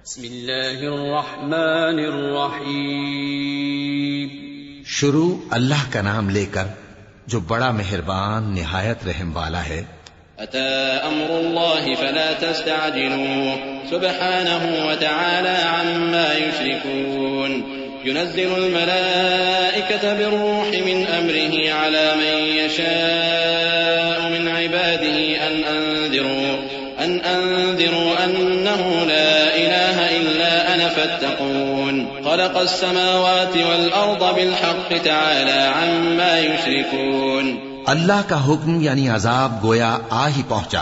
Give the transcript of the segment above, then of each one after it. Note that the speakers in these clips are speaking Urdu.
بسم اللہ الرحمن الرحیم. شروع اللہ کا نام لے کر جو بڑا مہربان نہایت رحم والا ہے. أتى أمر الله فلا تستعجلوه سبحانه وتعالى عما يشركون. ينزل الملائكة بالروح من أمره على من يشاء من عباده أن أنذروا أنه لا إله إلا أنا فاتقون. خلق السماوات والأرض بالحق تعالى عما يشركون. اللہ کا حکم یعنی عذاب گویا آ ہی پہنچا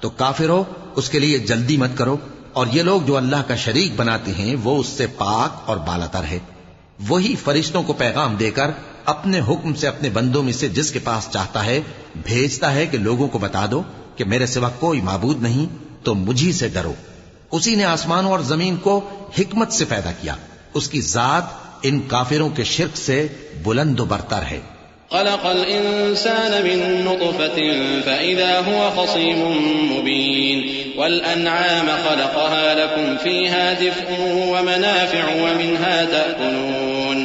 تو کافرو اس کے لیے جلدی مت کرو، اور یہ لوگ جو اللہ کا شریک بناتے ہیں وہ اس سے پاک اور بالاتر ہے. وہی فرشتوں کو پیغام دے کر اپنے حکم سے اپنے بندوں میں سے جس کے پاس چاہتا ہے بھیجتا ہے کہ لوگوں کو بتا دو کہ میرے سوا کوئی معبود نہیں، تو مجھی سے ڈرو. اسی نے آسمانوں اور زمین کو حکمت سے پیدا کیا. اس کی ذات ان کافروں کے شرک سے بلند و برتر ہے. خلق الإنسان من نطفة فإذا هو خصيم مبين. والأنعام خلقها لكم فيها دفء ومنافع ومنها تأكلون.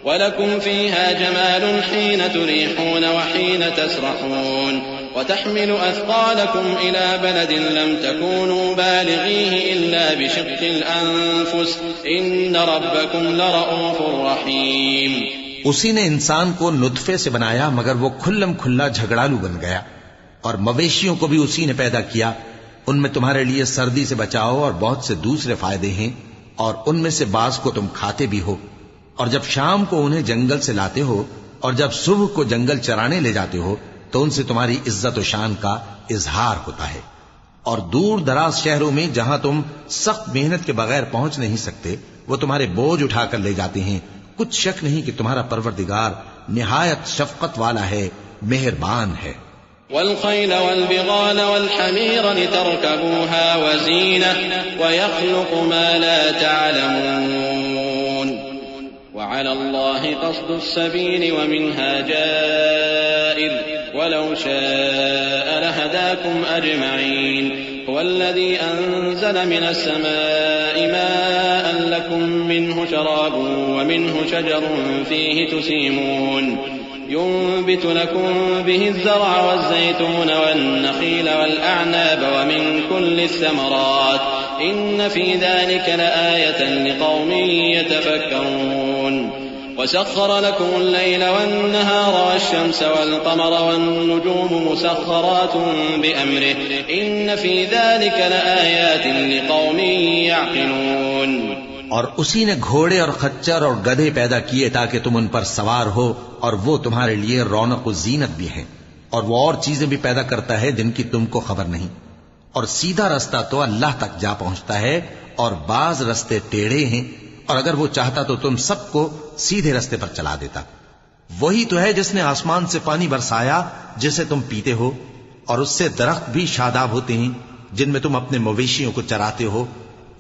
ولكم فيها جمال حين تريحون وحين تسرحون. وتحمل أثقالكم إلى بلد لم تكونوا بالغيه إلا بشق الأنفس إن ربكم لرؤوف رحيم. اسی نے انسان کو نطفے سے بنایا مگر وہ کھلم کھلا جھگڑالو بن گیا. اور مویشیوں کو بھی اسی نے پیدا کیا. ان میں تمہارے لیے سردی سے بچاؤ اور بہت سے دوسرے فائدے ہیں، اور ان میں سے بعض کو تم کھاتے بھی ہو. اور جب شام کو انہیں جنگل سے لاتے ہو اور جب صبح کو جنگل چرانے لے جاتے ہو تو ان سے تمہاری عزت و شان کا اظہار ہوتا ہے. اور دور دراز شہروں میں جہاں تم سخت محنت کے بغیر پہنچ نہیں سکتے وہ تمہارے بوجھ اٹھا کر لے جاتے ہیں. کچھ شک نہیں کہ تمہارا پروردگار نہایت شفقت والا ہے، مہربان ہے. والخيل والبغال والحمير لتركبوها وزينة ويخلق ما لا تعلمون. وعلى الله قصد السبيل ومنها جائر ولو شاء لهداكم أجمعين. هو الذي أنزل من السماء ماء لكم منه شراب ومنه شجر فيه تسيمون. ينبت لكم به الزرع والزيتون والنخيل والأعناب ومن كل الثمرات إن في ذلك لآية لقوم يتفكرون. وسخر لكم الليل والنهار والشمس والقمر والنجوم مسخرات بأمره إن في ذلك لآيات لقوم يعقلون. اور اسی نے گھوڑے اور خچر اور گدھے پیدا کیے تاکہ تم ان پر سوار ہو، اور وہ تمہارے لیے رونق و زینت بھی ہیں. اور وہ اور چیزیں بھی پیدا کرتا ہے جن کی تم کو خبر نہیں. اور سیدھا رستہ تو اللہ تک جا پہنچتا ہے اور بعض رستے ٹیڑھے ہیں، اور اگر وہ چاہتا تو تم سب کو سیدھے رستے پر چلا دیتا. وہی تو ہے جس نے آسمان سے پانی برسایا جسے تم پیتے ہو، اور اس سے درخت بھی شاداب ہوتے ہیں جن میں تم اپنے مویشیوں کو چراتے ہو.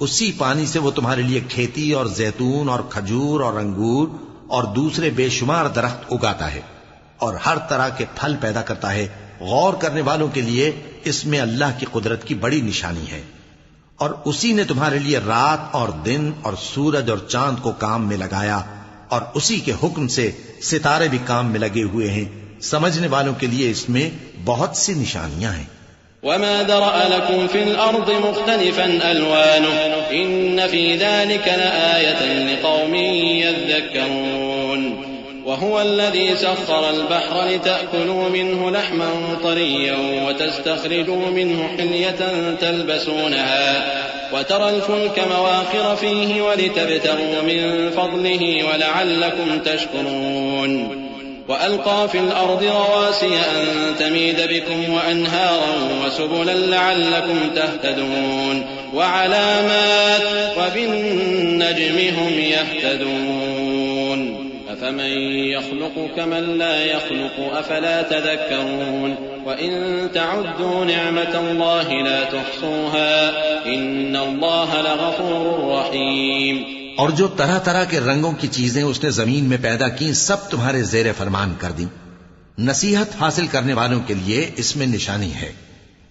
اسی پانی سے وہ تمہارے لیے کھیتی اور زیتون اور کھجور اور انگور اور دوسرے بے شمار درخت اگاتا ہے اور ہر طرح کے پھل پیدا کرتا ہے. غور کرنے والوں کے لیے اس میں اللہ کی قدرت کی بڑی نشانی ہے. اور اسی نے تمہارے لیے رات اور دن اور سورج اور چاند کو کام میں لگایا، اور اسی کے حکم سے ستارے بھی کام میں لگے ہوئے ہیں. سمجھنے والوں کے لیے اس میں بہت سی نشانیاں ہیں. وما ذرأ لكم في الأرض مختلفا ألوانه إن في ذلك لآية لقوم يذكرون. وهو الذي سخر البحر لتأكلوا منه لحما طريا وتستخرجوا منه حلية تلبسونها وترى الفلك مواخر فيه ولتبتغوا من فضله ولعلكم تشكرون. وألقى في الأرض رواسي أن تميد بكم وأنهارا وسبلا لعلكم تهتدون. وعلامات وبالنجم هم يهتدون. أفمن يخلق كمن لا يخلق أفلا تذكرون. وإن تعدوا نعمة الله لا تحصوها إن الله لغفور رحيم. اور جو طرح طرح کے رنگوں کی چیزیں اس نے زمین میں پیدا کی سب تمہارے زیر فرمان کر دیں. نصیحت حاصل کرنے والوں کے لیے اس میں نشانی ہے.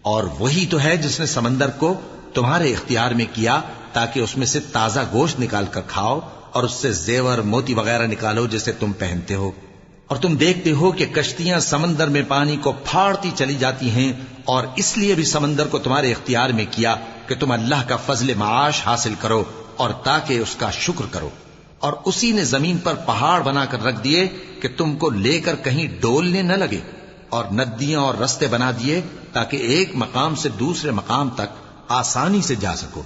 اور وہی تو ہے جس نے سمندر کو تمہارے اختیار میں کیا تاکہ اس میں سے تازہ گوشت نکال کر کھاؤ اور اس سے زیور موتی وغیرہ نکالو جسے تم پہنتے ہو. اور تم دیکھتے ہو کہ کشتیاں سمندر میں پانی کو پھاڑتی چلی جاتی ہیں، اور اس لیے بھی سمندر کو تمہارے اختیار میں کیا کہ تم اللہ کا فضل معاش حاصل کرو اور تاکہ اس کا شکر کرو. اور اسی نے زمین پر پہاڑ بنا کر رکھ دیے کہ تم کو لے کر کہیں ڈولنے نہ لگے، اور ندیاں اور رستے بنا دیے تاکہ ایک مقام سے دوسرے مقام تک آسانی سے جا سکو.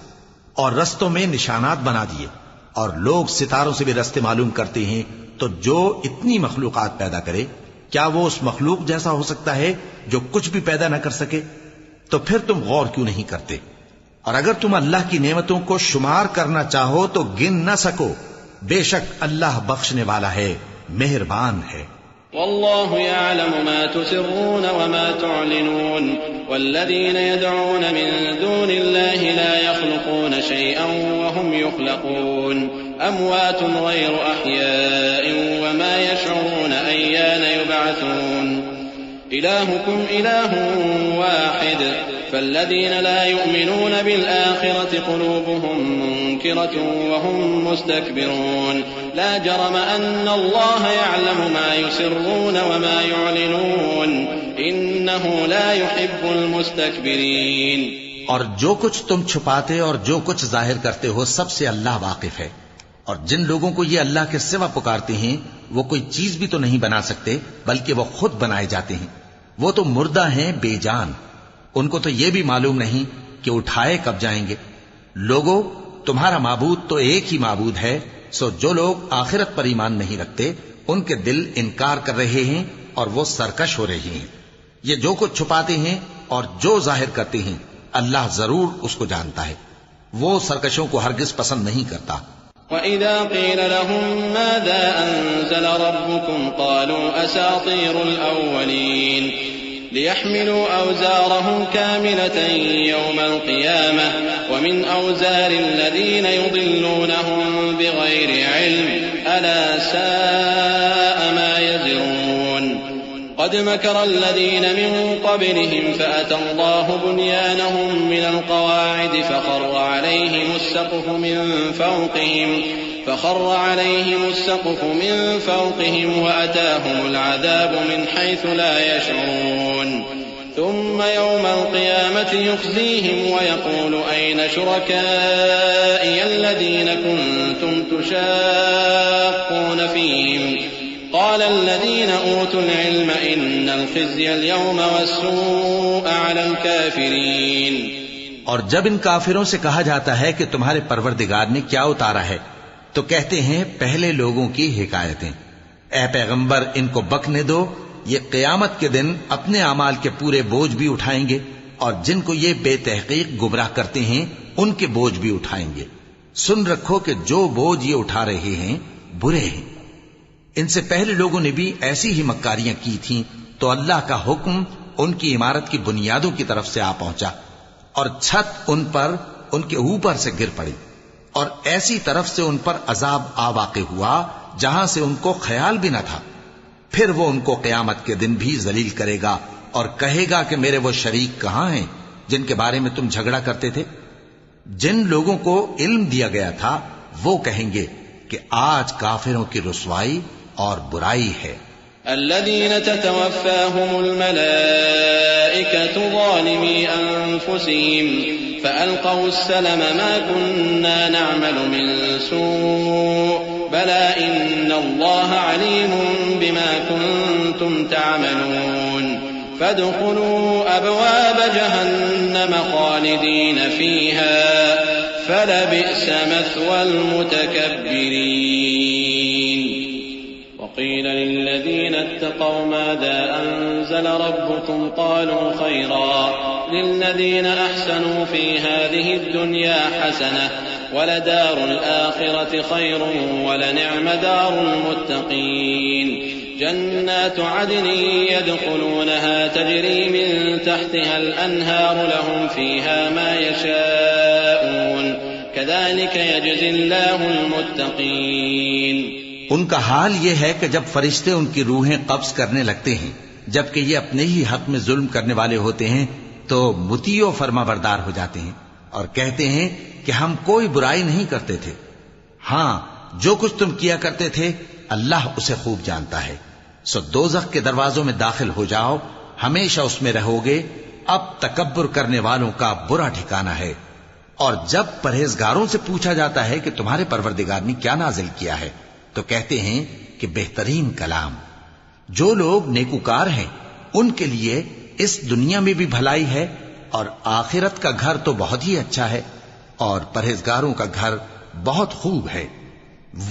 اور رستوں میں نشانات بنا دیے، اور لوگ ستاروں سے بھی رستے معلوم کرتے ہیں. تو جو اتنی مخلوقات پیدا کرے، کیا وہ اس مخلوق جیسا ہو سکتا ہے جو کچھ بھی پیدا نہ کر سکے؟ تو پھر تم غور کیوں نہیں کرتے؟ اور اگر تم اللہ کی نعمتوں کو شمار کرنا چاہو تو گن نہ سکو. بے شک اللہ بخشنے والا ہے، مہربان ہے. والله يعلم ما تسرون وما تعلنون والذين يدعون من دون الله لا يخلقون شيئا وهم يخلقون أموات غير أحياء وما يشعرون أيان يبعثون إلهكم إله واحد فالذين لا يؤمنون بالآخرة قلوبهم منكرة وهم مستكبرون لا جرم أن الله يعلم ما يسرون وما يعلنون إنه لا يحب المستكبرين. اور جو کچھ تم چھپاتے اور جو کچھ ظاہر کرتے ہو سب سے اللہ واقف ہے. اور جن لوگوں کو یہ اللہ کے سوا پکارتے ہیں وہ کوئی چیز بھی تو نہیں بنا سکتے بلکہ وہ خود بنائے جاتے ہیں. وہ تو مردہ ہیں بے جان، ان کو تو یہ بھی معلوم نہیں کہ اٹھائے کب جائیں گے. لوگوں، تمہارا معبود تو ایک ہی معبود ہے، سو جو لوگ آخرت پر ایمان نہیں رکھتے ان کے دل انکار کر رہے ہیں اور وہ سرکش ہو رہے ہیں. یہ جو کچھ چھپاتے ہیں اور جو ظاہر کرتے ہیں اللہ ضرور اس کو جانتا ہے. وہ سرکشوں کو ہرگز پسند نہیں کرتا. وَإِذَا قِيلَ لَهُم مَّاذَا أَنزَلَ رَبُّكُمْ قَالُوا أَسَاطِيرُ الْأَوَّلِينَ لِيَحْمِلُوا أَوْزَارَهُمْ كَامِلَةً يَوْمَ الْقِيَامَةِ وَمِنْ أَوْزَارِ الَّذِينَ يُضِلُّونَهُم بِغَيْرِ عِلْمٍ أَلَا سَاءَ مَا يَزِرُونَ. قد مكر الذين من قبلهم فأتى الله بنيانهم من القواعد فخر عليهم السقف من فوقهم وأتاهم العذاب من حيث لا يشعرون. ثم يوم القيامة يخزيهم ويقول أين شركائي الذين كنتم تشاقون فيهم قال الذين أوتوا العلم إن الخزي اليوم والسوء على الكافرين. اور جب ان کافروں سے کہا جاتا ہے کہ تمہارے پروردگار نے کیا اتارا ہے تو کہتے ہیں پہلے لوگوں کی حکایتیں. اے پیغمبر ان کو بکنے دو، یہ قیامت کے دن اپنے اعمال کے پورے بوجھ بھی اٹھائیں گے اور جن کو یہ بے تحقیق گمراہ کرتے ہیں ان کے بوجھ بھی اٹھائیں گے. سن رکھو کہ جو بوجھ یہ اٹھا رہے ہیں برے ہیں. ان سے پہلے لوگوں نے بھی ایسی ہی مکاریاں کی تھیں تو اللہ کا حکم ان کی عمارت کی بنیادوں کی طرف سے آ پہنچا اور چھت ان پر ان کے اوپر سے گر پڑی، اور ایسی طرف سے ان پر عذاب آ واقع ہوا جہاں سے ان کو خیال بھی نہ تھا. پھر وہ ان کو قیامت کے دن بھی ذلیل کرے گا اور کہے گا کہ میرے وہ شریک کہاں ہیں جن کے بارے میں تم جھگڑا کرتے تھے؟ جن لوگوں کو علم دیا گیا تھا وہ کہیں گے کہ آج کافروں کی رسوائی اور برائی ہے. الذين تتوفاهم الملائكة ظالمي أنفسهم فألقوا السلم ما كنا نعمل من سوء بلى إن الله عليم بما كنتم تعملون فادخلوا أبواب جهنم خالدين فيها فلبئس مثوى المتكبرين. وقيل للذين اتقوا ماذا أنزل ربكم قالوا خيرا للذين أحسنوا في هذه الدنيا حسنة ولدار الآخرة خير ولنعم دار المتقين. جنات عدن يدخلونها تجري من تحتها الأنهار لهم فيها ما يشاءون كذلك يجزي الله المتقين. ان کا حال یہ ہے کہ جب فرشتے ان کی روحیں قبض کرنے لگتے ہیں جبکہ یہ اپنے ہی حق میں ظلم کرنے والے ہوتے ہیں تو مطیع و فرما بردار ہو جاتے ہیں. اور کہتے ہیں کہ ہم کوئی برائی نہیں کرتے تھے. ہاں، جو کچھ تم کیا کرتے تھے اللہ اسے خوب جانتا ہے. سو دوزخ کے دروازوں میں داخل ہو جاؤ، ہمیشہ اس میں رہو گے. اب تکبر کرنے والوں کا برا ٹھکانہ ہے. اور جب پرہیزگاروں سے پوچھا جاتا ہے کہ تمہارے پروردگار نے کیا نازل کیا ہے تو کہتے ہیں کہ بہترین کلام. جو لوگ نیکوکار ہیں ان کے لیے اس دنیا میں بھی بھلائی ہے اور آخرت کا گھر تو بہت ہی اچھا ہے، اور پرہیزگاروں کا گھر بہت خوب ہے.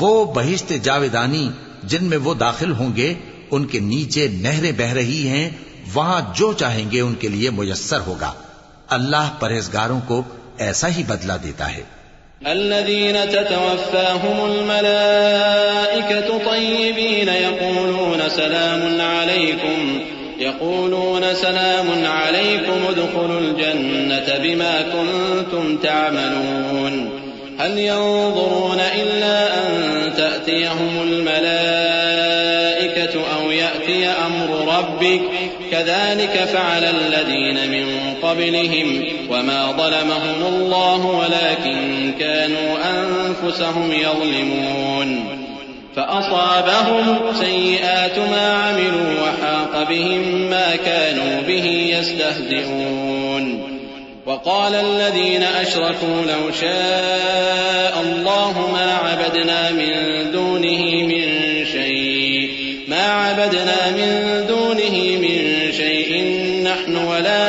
وہ بہشت جاویدانی جن میں وہ داخل ہوں گے، ان کے نیچے نہریں بہہ رہی ہیں، وہاں جو چاہیں گے ان کے لیے میسر ہوگا. اللہ پرہیزگاروں کو ایسا ہی بدلہ دیتا ہے. الذين تتوفاهم الملائكة طيبين يقولون سلام عليكم ادخلوا الجنة بما كنتم تعملون هل ينظرون إلا أن تأتيهم الملائكة أو يأتي أمر ربك كذلك فعل الذين من قبلهم وما ظلمهم الله ولكن كانوا أنفسهم يظلمون فأصابهم سيئات ما عملوا وحاق بهم ما كانوا به يستهزئون وقال الذين أشركوا لو شاء الله ما عبدنا من دونه من شيء نحن ولا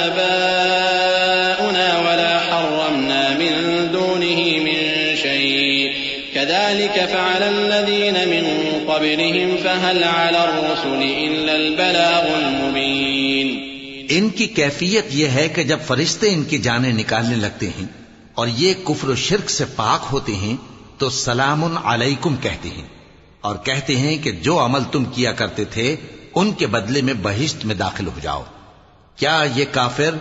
آباؤنا ولا حرمنا من دونه من شيء كذلك فعل الذين من قبلهم فهل على الرسل إلا البلاغ المبين. ان کی کیفیت یہ ہے کہ جب فرشتے ان کی جانیں نکالنے لگتے ہیں اور یہ کفر و شرک سے پاک ہوتے ہیں تو سلام علیکم کہتے ہیں اور کہتے ہیں کہ جو عمل تم کیا کرتے تھے ان کے بدلے میں بہشت میں داخل ہو جاؤ. کیا یہ کافر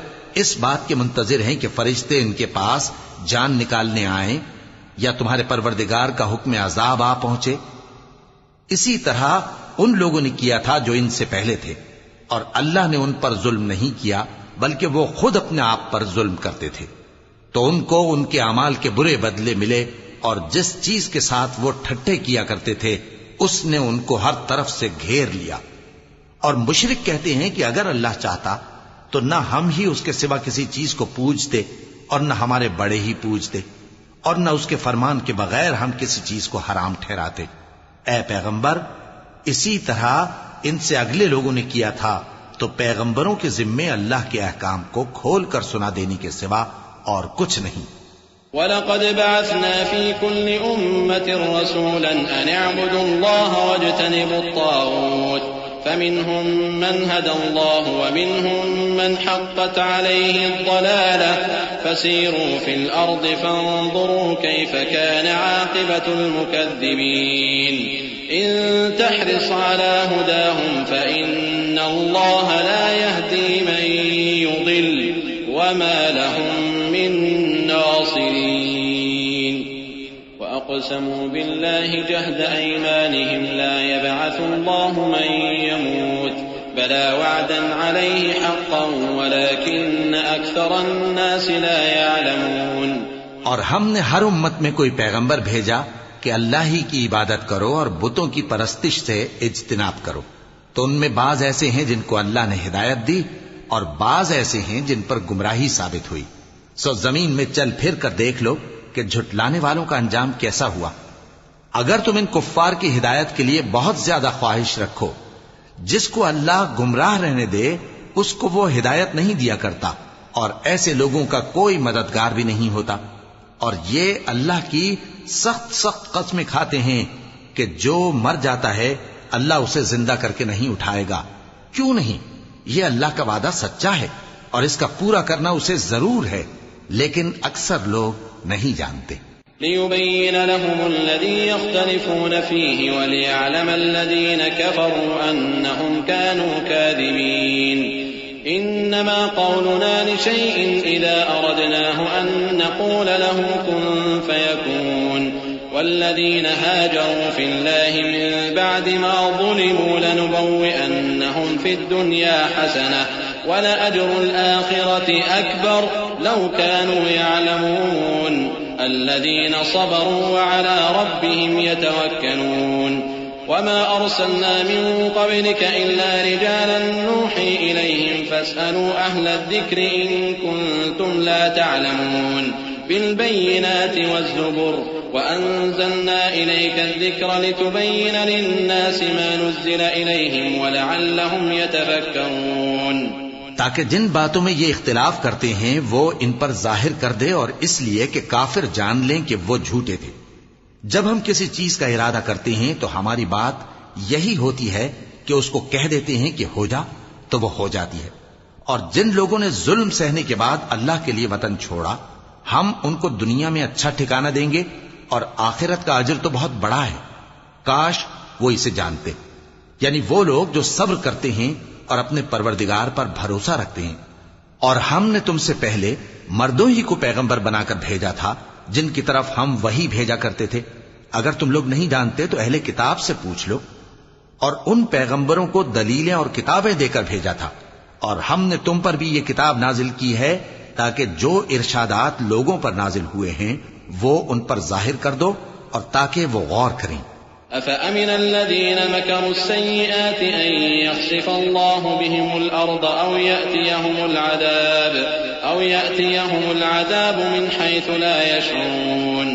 اس بات کے منتظر ہیں کہ فرشتے ان کے پاس جان نکالنے آئیں یا تمہارے پروردگار کا حکم عذاب آ پہنچے؟ اسی طرح ان لوگوں نے کیا تھا جو ان سے پہلے تھے، اور اللہ نے ان پر ظلم نہیں کیا بلکہ وہ خود اپنے آپ پر ظلم کرتے تھے. تو ان کو ان کے اعمال کے برے بدلے ملے، اور جس چیز کے ساتھ وہ ٹھٹھے کیا کرتے تھے اس نے ان کو ہر طرف سے گھیر لیا. اور مشرک کہتے ہیں کہ اگر اللہ چاہتا تو نہ ہم ہی اس کے سوا کسی چیز کو پوجتے اور نہ ہمارے بڑے ہی پوجتے، اور نہ اس کے فرمان کے بغیر ہم کسی چیز کو حرام ٹھہراتے. اے پیغمبر، اسی طرح ان سے اگلے لوگوں نے کیا تھا، تو پیغمبروں کے ذمے اللہ کے احکام کو کھول کر سنا دینے کے سوا اور کچھ نہیں. وَلَقَدْ بَعَثْنَا فِي كُلِّ أُمَّةٍ رَسُولًا أَنِ اعْبُدُوا اللَّهَ وَاجْتَنِبُوا الطَّاغُوتَ فَمِنْهُمْ مَنْ هَدَى اللَّهُ وَمِنْهُمْ مَنْ حَقَّتْ عَلَيْهِ الضَّلَالَةُ فَسِيرُوا فِي الْأَرْضِ فَانظُرُوا كَيْفَ كَانَ عَاقِبَةُ الْمُكَذِّبِينَ إِن تَحْرِصْ عَلَى هُدَاهُمْ فَإِنَّ اللَّهَ لَا يَهْدِي مَن يُضِلُّ وَمَا لَهُم مِّن ناصرين. وأقسموا بالله جهد أيمانهم لا يبعث الله من يموت بلى وعدا عليه حقا ولكن أكثر الناس لا يعلمون. اور ہم نے ہر امت میں کوئی پیغمبر بھیجا کہ اللہ ہی کی عبادت کرو اور بتوں کی پرستش سے اجتناب کرو، تو ان میں بعض ایسے ہیں جن کو اللہ نے ہدایت دی اور بعض ایسے ہیں جن پر گمراہی ثابت ہوئی. سو زمین میں چل پھر کر دیکھ لو کہ جھٹلانے والوں کا انجام کیسا ہوا. اگر تم ان کفار کی ہدایت کے لیے بہت زیادہ خواہش رکھو، جس کو اللہ گمراہ رہنے دے اس کو وہ ہدایت نہیں دیا کرتا، اور ایسے لوگوں کا کوئی مددگار بھی نہیں ہوتا. اور یہ اللہ کی سخت سخت قسمیں کھاتے ہیں کہ جو مر جاتا ہے اللہ اسے زندہ کر کے نہیں اٹھائے گا. کیوں نہیں؟ یہ اللہ کا وعدہ سچا ہے اور اس کا پورا کرنا اسے ضرور ہے، لیکن اکثر لوگ نہیں جانتے. لِيُبَيِّنَ لَهُمُ الَّذِي يَخْتَلِفُونَ فِيهِ وَلِيَعْلَمَ الَّذِينَ كَفَرُوا أَنَّهُمْ كَانُوا كَاذِبِينَ. إِنَّمَا قَوْلُنَا لِشَيْءٍ إِذَا أَرَدْنَاهُ أَن نَّقُولَ لَهُ كُن فَيَكُونُ. وَالَّذِينَ هَاجَرُوا فِي اللَّهِ مِن بَعْدِ مَا ظُلِمُوا لَنُبَوِّئَنَّهُمْ فِي الدُّنْيَا حَسَنَةً وَلَأَجْرُ الْآخِرَةِ أَكْبَرُ لَوْ كَانُوا يَعْلَمُونَ الَّذِينَ صَبَرُوا وَعَلَى رَبِّهِمْ يَتَوَكَّلُونَ وَمَا أَرْسَلْنَا مِن قَبْلِكَ إِلَّا رِجَالًا نُوحِي إِلَيْهِمْ فَاسْأَلُوا أَهْلَ الذِّكْرِ إِن كُنتُمْ لَا تَعْلَمُونَ بِالْبَيِّنَاتِ وَالزُّبُرِ وَأَنزَلْنَا إِلَيْكَ الذِّكْرَ لِتُبَيِّنَ لِلنَّاسِ مَا نُزِّلَ إِلَيْهِمْ وَلَعَلَّهُمْ يَتَفَكَّرُونَ تاکہ جن باتوں میں یہ اختلاف کرتے ہیں وہ ان پر ظاہر کر دے، اور اس لیے کہ کافر جان لیں کہ وہ جھوٹے تھے۔ جب ہم کسی چیز کا ارادہ کرتے ہیں تو ہماری بات یہی ہوتی ہے کہ اس کو کہہ دیتے ہیں کہ ہو جا تو وہ ہو جاتی ہے۔ اور جن لوگوں نے ظلم سہنے کے بعد اللہ کے لیے وطن چھوڑا، ہم ان کو دنیا میں اچھا ٹھکانہ دیں گے، اور آخرت کا اجر تو بہت بڑا ہے، کاش وہ اسے جانتے۔ یعنی وہ لوگ جو صبر کرتے ہیں اور اپنے پروردگار پر بھروسہ رکھتے ہیں۔ اور ہم نے تم سے پہلے مردوں ہی کو پیغمبر بنا کر بھیجا تھا جن کی طرف ہم وحی بھیجا کرتے تھے۔ اگر تم لوگ نہیں جانتے تو اہل کتاب سے پوچھ لو۔ اور ان پیغمبروں کو دلیلیں اور کتابیں دے کر بھیجا تھا، اور ہم نے تم پر بھی یہ کتاب نازل کی ہے تاکہ جو ارشادات لوگوں پر نازل ہوئے ہیں وہ ان پر ظاہر کر دو، اور تاکہ وہ غور کریں۔ أَفَأَمِنَ الَّذِينَ مَكَرُوا السَّيِّئَاتِ أَن يَخْسِفَ اللَّهُ بِهِمُ الْأَرْضَ أَوْ يَأْتِيَهُمُ الْعَذَابُ مِنْ حَيْثُ لَا يَشْعُرُونَ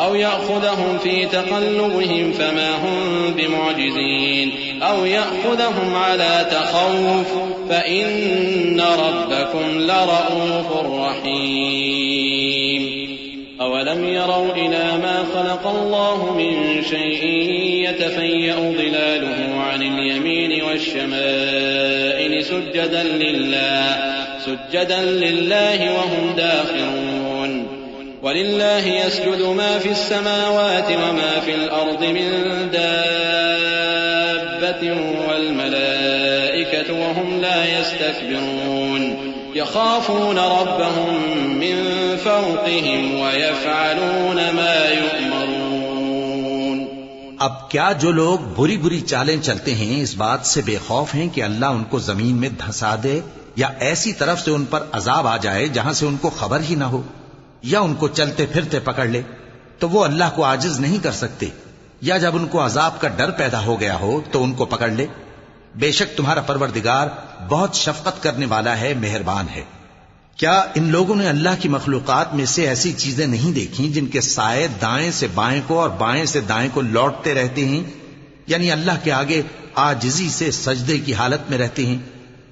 أَوْ يَأْخُذَهُمْ فِي تَقَلُّبِهِمْ فَمَا هُمْ بِمُعْجِزِينَ أَوْ يَأْخُذَهُمْ عَلَى تَخَوُّفٍ فَإِنَّ رَبَّكُمْ لَرَءُوفٌ رَحِيمٌ أَوَلَمْ يَرَوْا إِلَى مَا خَلَقَ اللَّهُ مِن شَيْءٍ يَتَفَيَّأُ ظِلَالُهُ عَنِ الْيَمِينِ وَالشَّمَائِلِ سُجَّدًا لِلَّهِ وَهُمْ دَاخِرُونَ وَلِلَّهِ يَسْجُدُ مَا فِي السَّمَاوَاتِ وَمَا فِي الْأَرْضِ مِن دَابَّةٍ وَالْمَلَائِكَةُ وَهُمْ لَا يَسْتَكْبِرُونَ يخافون ربهم من فوقهم ويفعلون ما يؤمرون۔ اب کیا جو لوگ بری بری چالیں چلتے ہیں اس بات سے بے خوف ہیں کہ اللہ ان کو زمین میں دھسا دے، یا ایسی طرف سے ان پر عذاب آ جائے جہاں سے ان کو خبر ہی نہ ہو، یا ان کو چلتے پھرتے پکڑ لے، تو وہ اللہ کو عاجز نہیں کر سکتے، یا جب ان کو عذاب کا ڈر پیدا ہو گیا ہو تو ان کو پکڑ لے۔ بے شک تمہارا پروردگار بہت شفقت کرنے والا ہے، مہربان ہے۔ کیا ان لوگوں نے اللہ کی مخلوقات میں سے ایسی چیزیں نہیں دیکھی جن کے سائے دائیں سے بائیں کو اور بائیں سے دائیں کو لوٹتے رہتے ہیں؟ یعنی اللہ کے آگے عاجزی سے سجدے کی حالت میں رہتے ہیں۔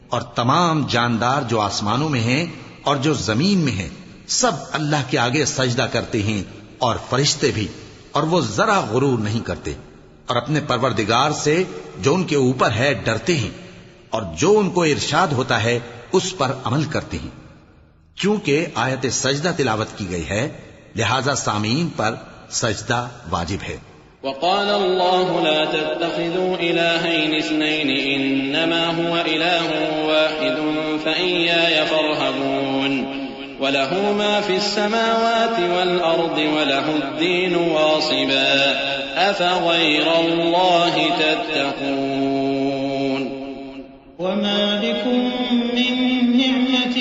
اور تمام جاندار جو آسمانوں میں ہیں اور جو زمین میں ہیں سب اللہ کے آگے سجدہ کرتے ہیں، اور فرشتے بھی، اور وہ ذرا غرور نہیں کرتے، اور اپنے پروردگار سے جو ان کے اوپر ہے ڈرتے ہیں، اور جو ان کو ارشاد ہوتا ہے اس پر عمل کرتے ہیں۔ کیونکہ آیت سجدہ تلاوت کی گئی ہے لہذا سامعین پر سجدہ واجب ہے۔ وقال الله لا تتخذوا إلهين اثنين إنما هو إله واحد فإياي فارهبون وله ما في السماوات والأرض وله الدين واصبا أفغير الله تتقون وما بكم من نعمة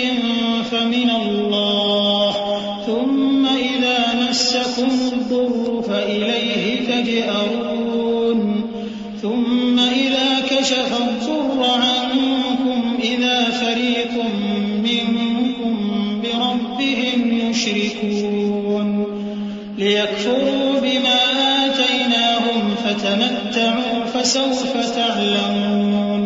فمن الله ثم إذا مسكم الضر فإليه تجأرون ثم إذا كشف الضر عنكم إذا فريق منكم بربهم يشركون ليكفروا بما آتيناهم فتمتعوا فسوف تعلمون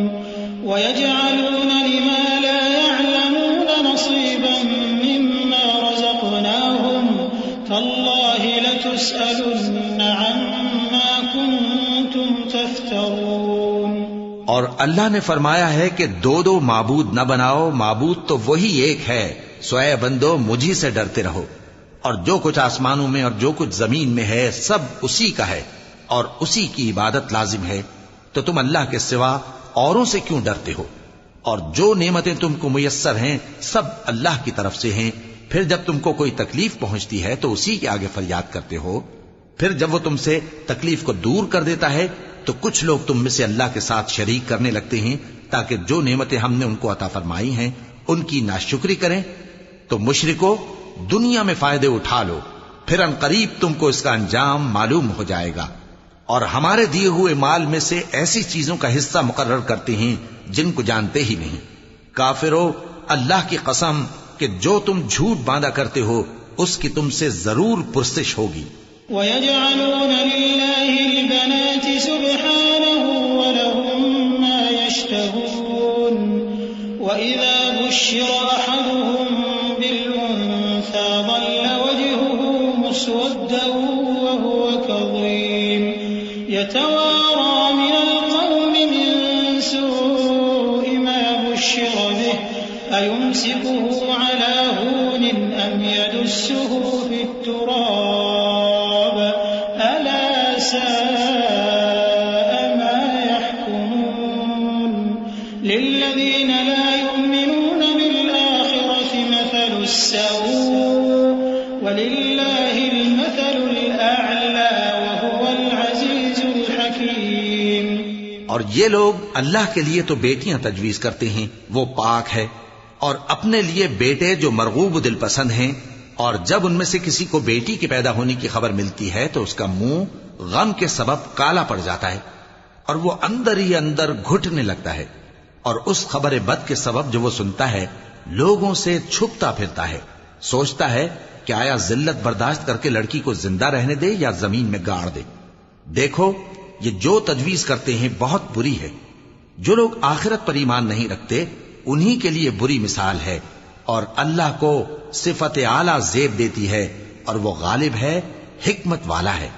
ويجعلون لما لا يعلمون نصيبا مما رزقناهم تالله لتسألن عما كنتم تفترون۔ اور اللہ نے فرمایا ہے کہ دو دو معبود نہ بناؤ، معبود تو وہی ایک ہے، سو اے بندو مجھی سے ڈرتے رہو، اور جو کچھ آسمانوں میں اور جو کچھ زمین میں ہے سب اسی کا ہے اور اسی کی عبادت لازم ہے، تو تم اللہ کے سوا اوروں سے کیوں ڈرتے ہو؟ اور جو نعمتیں تم کو میسر ہیں سب اللہ کی طرف سے ہیں۔ پھر جب تم کو کوئی تکلیف پہنچتی ہے تو اسی کے آگے فریاد کرتے ہو، پھر جب وہ تم سے تکلیف کو دور کر دیتا ہے تو کچھ لوگ تم میں سے اللہ کے ساتھ شریک کرنے لگتے ہیں، تاکہ جو نعمتیں ہم نے ان کو عطا فرمائی ہیں ان کی ناشکری کریں، تو مشرکو دنیا میں فائدے اٹھا لو، پھر ان قریب تم کو اس کا انجام معلوم ہو جائے گا، اور ہمارے دیے ہوئے مال میں سے ایسی چیزوں کا حصہ مقرر کرتے ہیں جن کو جانتے ہی نہیں۔ کافرو، اللہ کی قسم کہ جو تم جھوٹ باندھا کرتے ہو اس کی تم سے ضرور پرسش ہوگی۔ وَيَجْعَلُونَ لِلَّهِ الْبَنَاتِ سُبْحَانَهُ وَلَهُم مَّا يَشْتَهُونَ وَإِذَا بُشِّرَ أَحَدُهُم بِالْأُنثَىٰ ظَلَّ وَجْهُهُ مُسْوَدًّا وَهُوَ كَظِيمٌ يَتَوَارَىٰ مِنَ الْقَوْمِ مِن سُوءِ مَا بُشِّرَ بِهِ أَيُمْسِكُهُ عَلَىٰ هُونٍ أَمْ يَدُسُّهُ فِي التُّرَابِ أَلَا سَاءَ مَا يَحْكُمُونَ لِلَّذِينَ لَا يُؤْمِنُونَ بِالْآخِرَةِ مَثَلُ السَّوْءِ وَلِلَّهِ الْمَثَلُ الْأَعْلَىٰ وَهُوَ الْعَزِيزُ الْحَكِيمُ۔ اور یہ لوگ اللہ کے لیے تو بیٹیاں تجویز کرتے ہیں، وہ پاک ہے، اور اپنے لیے بیٹے جو مرغوب دل پسند ہیں، اور جب ان میں سے کسی کو بیٹی کے پیدا ہونے کی خبر ملتی ہے تو اس کا منہ غم کے سبب کالا پڑ جاتا ہے اور وہ اندر ہی اندر گھٹنے لگتا ہے، اور اس خبر بد کے سبب جو وہ سنتا ہے لوگوں سے چھپتا پھرتا ہے، سوچتا ہے کہ آیا ذلت برداشت کر کے لڑکی کو زندہ رہنے دے یا زمین میں گاڑ دے۔ دیکھو یہ جو تجویز کرتے ہیں بہت بری ہے۔ جو لوگ آخرت پر ایمان نہیں رکھتے انہی کے لیے بری مثال ہے، اور اللہ کو صفت اعلیٰ زیب دیتی ہے اور وہ غالب ہے، حکمت والا ہے۔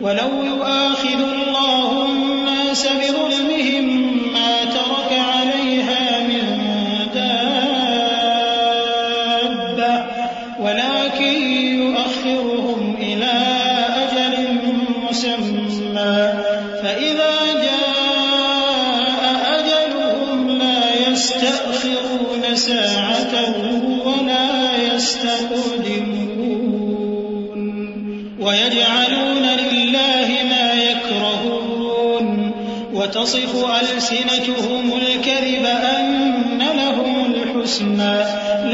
وَلَوْ يُؤَاخِذُ اللَّهُ النَّاسَ بِظُلْمِهِم مَّا تَرَكَ عَلَيْهَا مِن دَابَّةٍ وَلَٰكِن يُؤَخِّرُهُمْ إِلَىٰ أَجَلٍ مُّسَمًّى فَإِذَا جَاءَ أَجَلُهُمْ لَا يَسْتَأْخِرُونَ سَاعَةً وَلَا يَسْتَقْدِمُونَ وَيَجْعَلُونَ لِلَّهِ مَا يَكْرَهُونَ وَتَصِفُ أَلْسِنَتُهُمُ الْكَذِبَ أَنَّ لَهُمُ الْحُسْنَىٰ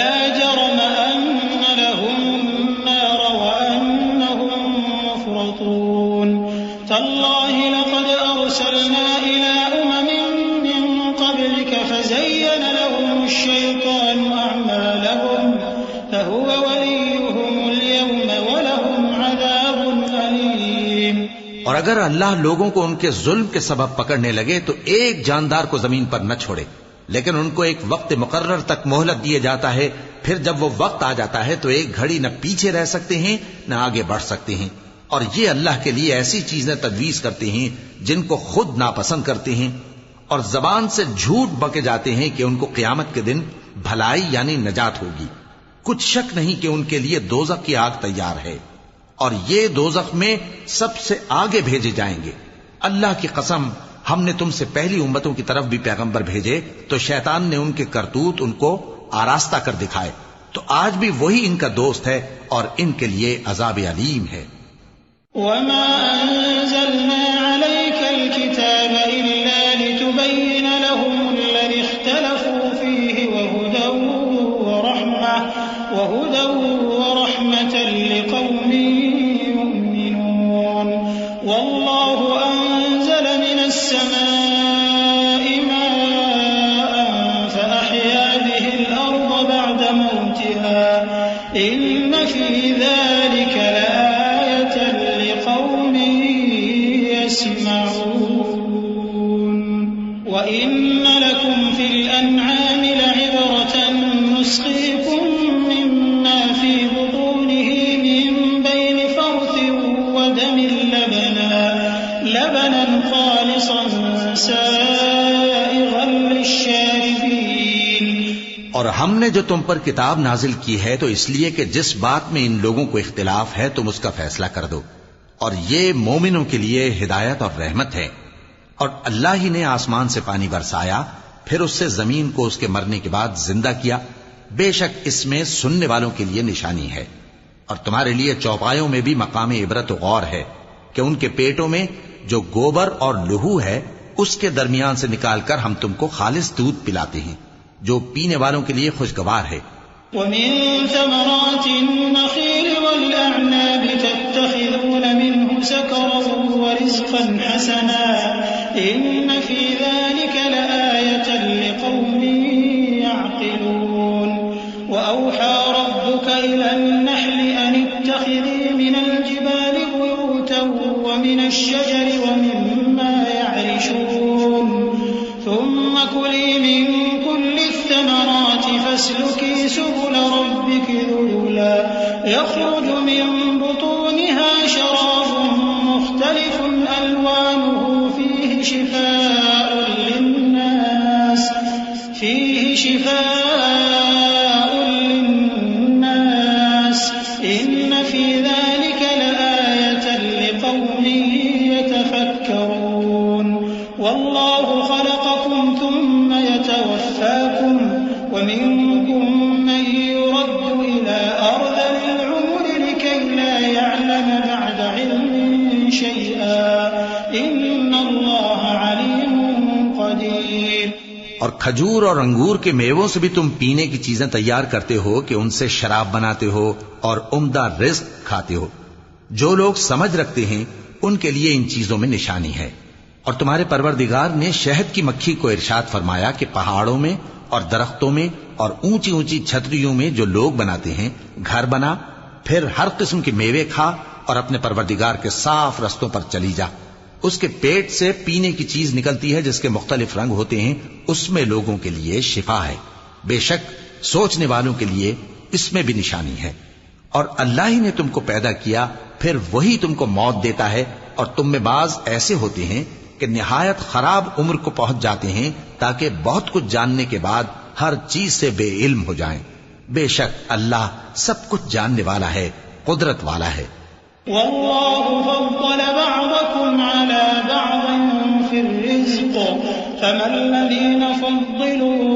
لَا جَرَمَ أَنَّ لَهُمُ النَّارَ وَأَنَّهُم مُّفْرَطُونَ تَاللَّهِ لَقَدْ أَرْسَلْنَا إِلَىٰ أُمَمٍ مِّن قَبْلِكَ فَزَيَّنَ لَهُمُ الشَّيْطَانُ أَعْمَالَهُمْ فَهُوَ وَلِيُّهُمُ الْيَوْمَ وَلَهُمْ عَذَابٌ أَلِيمٌ۔ اور اگر اللہ لوگوں کو ان کے ظلم کے سبب پکڑنے لگے تو ایک جاندار کو زمین پر نہ چھوڑے، لیکن ان کو ایک وقت مقرر تک مہلت دیے جاتا ہے، پھر جب وہ وقت آ جاتا ہے تو ایک گھڑی نہ پیچھے رہ سکتے ہیں نہ آگے بڑھ سکتے ہیں، اور یہ اللہ کے لیے ایسی چیزیں تجویز کرتے ہیں جن کو خود ناپسند کرتے ہیں، اور زبان سے جھوٹ بکے جاتے ہیں کہ ان کو قیامت کے دن بھلائی یعنی نجات ہوگی۔ کچھ شک نہیں کہ ان کے لیے دوزخ کی آگ تیار ہے، اور یہ دوزخ میں سب سے آگے بھیجے جائیں گے۔ اللہ کی قسم ہم نے تم سے پہلی امتوں کی طرف بھی پیغمبر بھیجے تو شیطان نے ان کے کرتوت ان کو آراستہ کر دکھائے، تو آج بھی وہی ان کا دوست ہے اور ان کے لیے عذاب علیم ہے۔ وَمَا أَنزَلْنَا عَلَيْكَ الْكِتَابَ إِلَّا لِتُبَيِّنَ لَهُمُ الَّذِي اخْتَلَفُوا فِيهِ وَهُدًى وَرَحْمَةً لِّقَوْمٍ يُؤْمِنُونَ وَاللَّهُ أَنزَلَ مِنَ السَّمَاءِ مَاءً فَأَحْيَا بِهِ الْأَرْضَ بَعْدَ مَوْتِهَا إِنَّ فِي ذَلِكَ لَآيَةً لِّقَوْمٍ يَسْمَعُونَ وَإِنَّ لَكُمْ فِي الْأَنْعَامِ لَعِبْرَةً نُّسْقِيكُم مِّمَّا فِي بُطُونِهِ مِن بَيْنِ فَرْثٍ وَدَمٍ لَبَنًا خَالِصًا سَائِغًا لِّلشَّارِبِينَ۔ اور ہم نے جو تم پر کتاب نازل کی ہے تو اس لیے کہ جس بات میں ان لوگوں کو اختلاف ہے تم اس کا فیصلہ کر دو، اور یہ مومنوں کے لیے ہدایت اور رحمت ہے۔ اور اللہ ہی نے آسمان سے پانی برسایا، پھر اس سے زمین کو اس کے مرنے کے بعد زندہ کیا، بے شک اس میں سننے والوں کے لیے نشانی ہے۔ اور تمہارے لیے چوپایوں میں بھی مقام عبرت و غور ہے کہ ان کے پیٹوں میں جو گوبر اور لہو ہے اس کے درمیان سے نکال کر ہم تم کو خالص دودھ پلاتے ہیں جو پینے والوں کے لیے خوشگوار ہے. ومن ثمرات النخيل والأعناب تتخذون منه سكرا ورزقا حسنا إن في ذلك لآية لقوم يعقلون. وأوحى ربك إلى النحل أن اتخذي من الجبال بيوتا ومن الشجر ومما يعرشون ثم كلي من كل الثمرات فاسلكي سبل ربك ذللا يخرج من بطونها شراب مختلف ألوانه فيه شفاء للناس إن في ذلك لآية لقوم يتفكرون. والله خلقكم ثم يتوفاكم ومنكم من يرد إلى أرذل العمر لكي لا يعلم بعد علم شيئا إن الله عليم قدير. اور کھجور اور انگور کے میووں سے بھی تم پینے کی چیزیں تیار کرتے ہو کہ ان سے شراب بناتے ہو اور عمدہ رزق کھاتے ہو. جو لوگ سمجھ رکھتے ہیں ان کے لیے ان چیزوں میں نشانی ہے. اور تمہارے پروردگار نے شہد کی مکھی کو ارشاد فرمایا کہ پہاڑوں میں اور درختوں میں اور اونچی اونچی چھتریوں میں جو لوگ بناتے ہیں گھر بنا، پھر ہر قسم کے میوے کھا اور اپنے پروردگار کے صاف رستوں پر چلی جا. اس کے پیٹ سے پینے کی چیز نکلتی ہے جس کے مختلف رنگ ہوتے ہیں، اس میں لوگوں کے لیے شفا ہے. بے شک سوچنے والوں کے لیے اس میں بھی نشانی ہے. اور اللہ ہی نے تم کو پیدا کیا، پھر وہی تم کو موت دیتا ہے. اور تم میں بعض ایسے ہوتے ہیں کہ نہایت خراب عمر کو پہنچ جاتے ہیں تاکہ بہت کچھ جاننے کے بعد ہر چیز سے بے علم ہو جائیں. بے شک اللہ سب کچھ جاننے والا ہے، قدرت والا ہے. والله فضل بعضكم على بعض في الرزق فما الذين فضلوا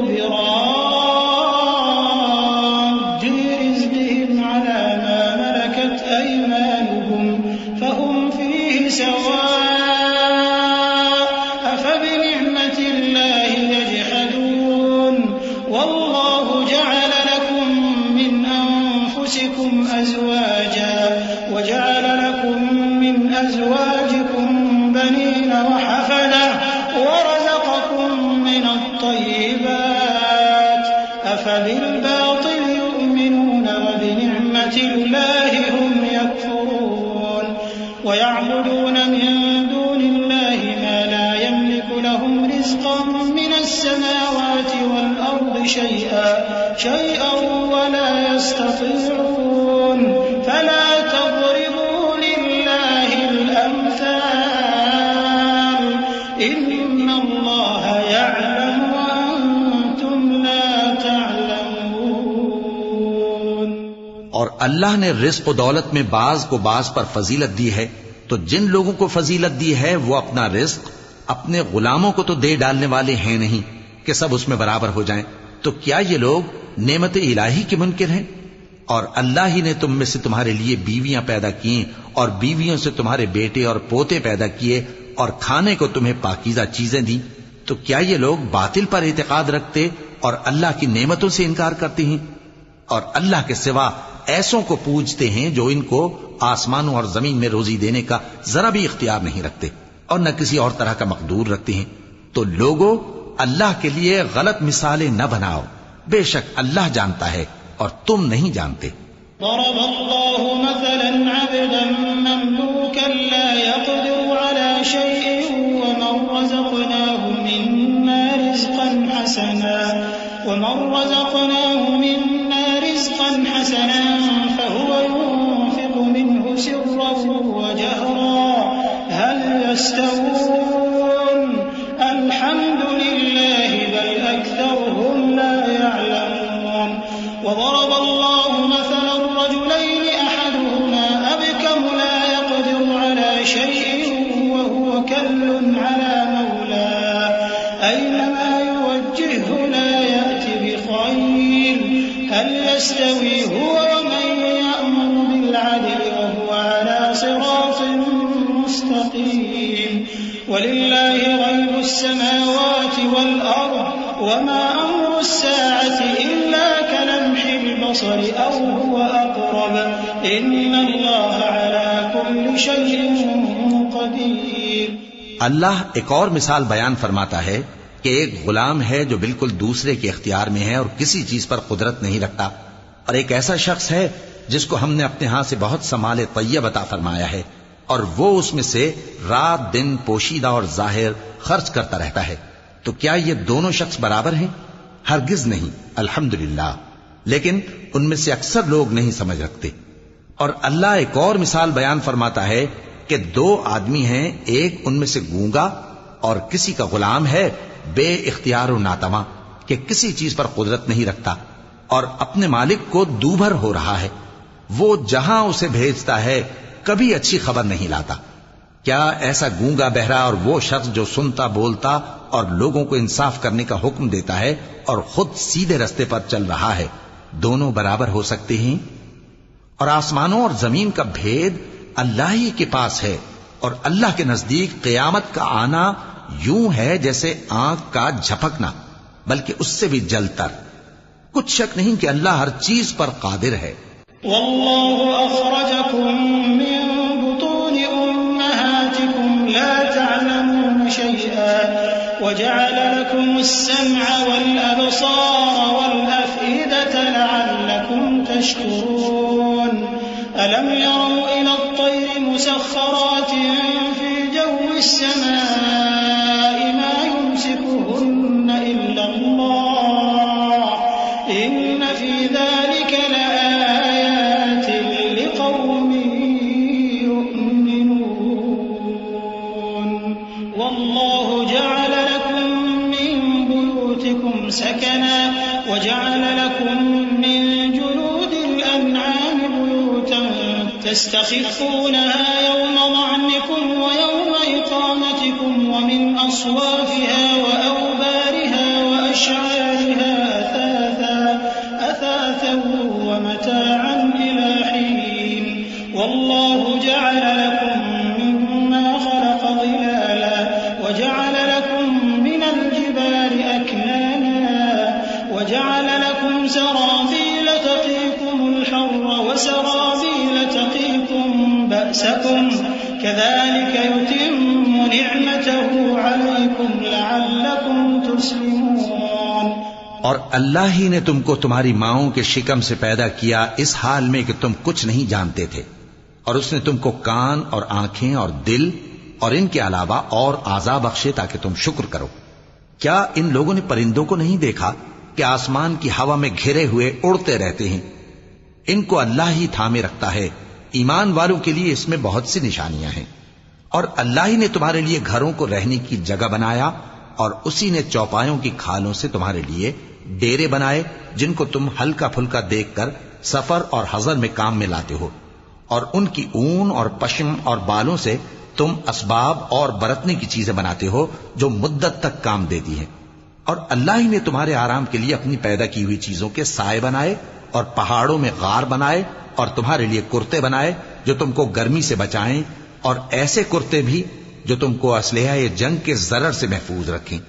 براد رزقهم على ما ملكت أيمانهم فهم فيه سواء أفبنعمة الله يجحدون. والله جعل لكم من أنفسكم أزواجا وجعل لكم من أزواجكم بنين وحفدة ورزقكم من الطيبات أفبالباطل يؤمنون وبنعمة الله هم يكفرون. ويعبدون من دون الله ما لا يملك لهم رزقا من السماوات والأرض شيئا ولا يستطيعون. فلا تضربوا لله الأمثال إن الله يعلم وأنتم لا تعلمون. اور اللہ نے رزق و دولت میں بعض کو بعض پر فضیلت دی ہے، تو جن لوگوں کو فضیلت دی ہے وہ اپنا رزق اپنے غلاموں کو تو دے ڈالنے والے ہیں نہیں کہ سب اس میں برابر ہو جائیں. تو کیا یہ لوگ نعمت الہی کے منکر ہیں؟ اور اللہ ہی نے تم میں سے تمہارے لیے بیویاں پیدا کی اور بیویوں سے تمہارے بیٹے اور پوتے پیدا کیے اور کھانے کو تمہیں پاکیزہ چیزیں دی. تو کیا یہ لوگ باطل پر اعتقاد رکھتے اور اللہ کی نعمتوں سے انکار کرتے ہیں؟ اور اللہ کے سوا ایسوں کو پوجتے ہیں جو ان کو آسمانوں اور زمین میں روزی دینے کا ذرا بھی اختیار نہیں رکھتے اور نہ کسی اور طرح کا مقدور رکھتے ہیں. تو لوگوں اللہ کے لیے غلط مثالیں نہ بناؤ، بے شک اللہ جانتا ہے اور تم نہیں جانتے. ضرب الله مثلا عبدا مملوكا لا يقدر على شيء ومن رزقناه منا رزقا حسنا فهو ينفق منه سرا وجهرا هل يستوون الحمد لله بل أكثرهم لا يعلمون. وضرب الله مثلا رجلين أحدهما أبكم لا يقدر على شيء وهو كل على مولاه أينما يوجهه لا يأتي بخير هل يستوي هو ومن يأمر بالعدل وهو على صراط مستقيم. ولله غيب السماوات والأرض وما أمر الساعة إلا كلمح البصر أو هو أقرب إن الله على كل شيء قدير. اللہ ایک اور مثال بیان فرماتا ہے کہ ایک غلام ہے جو بالکل دوسرے کے اختیار میں ہے اور کسی چیز پر قدرت نہیں رکھتا، اور ایک ایسا شخص ہے جس کو ہم نے اپنے ہاں سے بہت سا مال طیب عطا فرمایا ہے اور وہ اس میں سے رات دن پوشیدہ اور ظاہر خرچ کرتا رہتا ہے. تو کیا یہ دونوں شخص برابر ہیں؟ ہرگز نہیں، الحمدللہ. لیکن ان میں سے اکثر لوگ نہیں سمجھ رکھتے. اور اللہ ایک اور مثال بیان فرماتا ہے کہ دو آدمی ہیں، ایک ان میں سے گونگا اور کسی کا غلام ہے بے اختیار و ناتواں کہ کسی چیز پر قدرت نہیں رکھتا اور اپنے مالک کو دوبھر ہو رہا ہے. وہ جہاں اسے بھیجتا ہے کبھی اچھی خبر نہیں لاتا. کیا ایسا گونگا بہرا اور وہ شخص جو سنتا بولتا اور لوگوں کو انصاف کرنے کا حکم دیتا ہے اور خود سیدھے رستے پر چل رہا ہے، دونوں برابر ہو سکتے ہیں؟ اور آسمانوں اور زمین کا بھید اللہ ہی کے پاس ہے، اور اللہ کے نزدیک قیامت کا آنا یوں ہے جیسے آنکھ کا جھپکنا، بلکہ اس سے بھی جلتر. کچھ شک نہیں کہ اللہ ہر چیز پر قادر ہے. والله أخرجكم من بطون أمهاتكم لا تعلمون شيئا وجعل لكم السمع والأبصار والأفئدة لعلكم تشكرون. ألم يروا إلى الطير مسخرات في جو السماء ما يمسكهن إلا الله إن في ذلك لآيات لقوم يؤمنون. والله جعل لكم من بيوتكم سكنا وجعل لكم من جلود الأنعام بيوتا تستخفونها يوم ظعنكم ويوم إقامتكم ومن أصوافها وأوبارها وأشعارها أثاثا ومتاعا إلى حين. والله جعل لكم مما خلق ظلالا وجعل لكم من الجبال أكنانا وجعل لكم سرابيل تقيكم الحر وسرابيل تقيكم بأسكم كذلك يتم نعمته عليكم لعلكم تسلمون. اور اللہ ہی نے تم کو تمہاری ماؤں کے شکم سے پیدا کیا اس حال میں کہ تم کچھ نہیں جانتے تھے، اور اس نے تم کو کان اور آنکھیں اور دل اور ان کے علاوہ اور اعضاء بخشے تاکہ تم شکر کرو. کیا ان لوگوں نے پرندوں کو نہیں دیکھا کہ آسمان کی ہوا میں گھرے ہوئے اڑتے رہتے ہیں؟ ان کو اللہ ہی تھامے رکھتا ہے. ایمان والوں کے لیے اس میں بہت سی نشانیاں ہیں. اور اللہ ہی نے تمہارے لیے گھروں کو رہنے کی جگہ بنایا، اور اسی نے چوپایوں کی کھالوں سے تمہارے لیے ڈیرے بنائے جن کو تم ہلکا پھلکا دیکھ کر سفر اور حضر میں کام میں لاتے ہو، اور ان کی اون اور پشم اور بالوں سے تم اسباب اور برتنے کی چیزیں بناتے ہو جو مدت تک کام دیتی ہیں. اور اللہ ہی نے تمہارے آرام کے لیے اپنی پیدا کی ہوئی چیزوں کے سائے بنائے اور پہاڑوں میں غار بنائے اور تمہارے لیے کرتے بنائے جو تم کو گرمی سے بچائیں، اور ایسے کرتے بھی جو تم کو اسلحہ جنگ کے ضرر سے محفوظ رکھیں.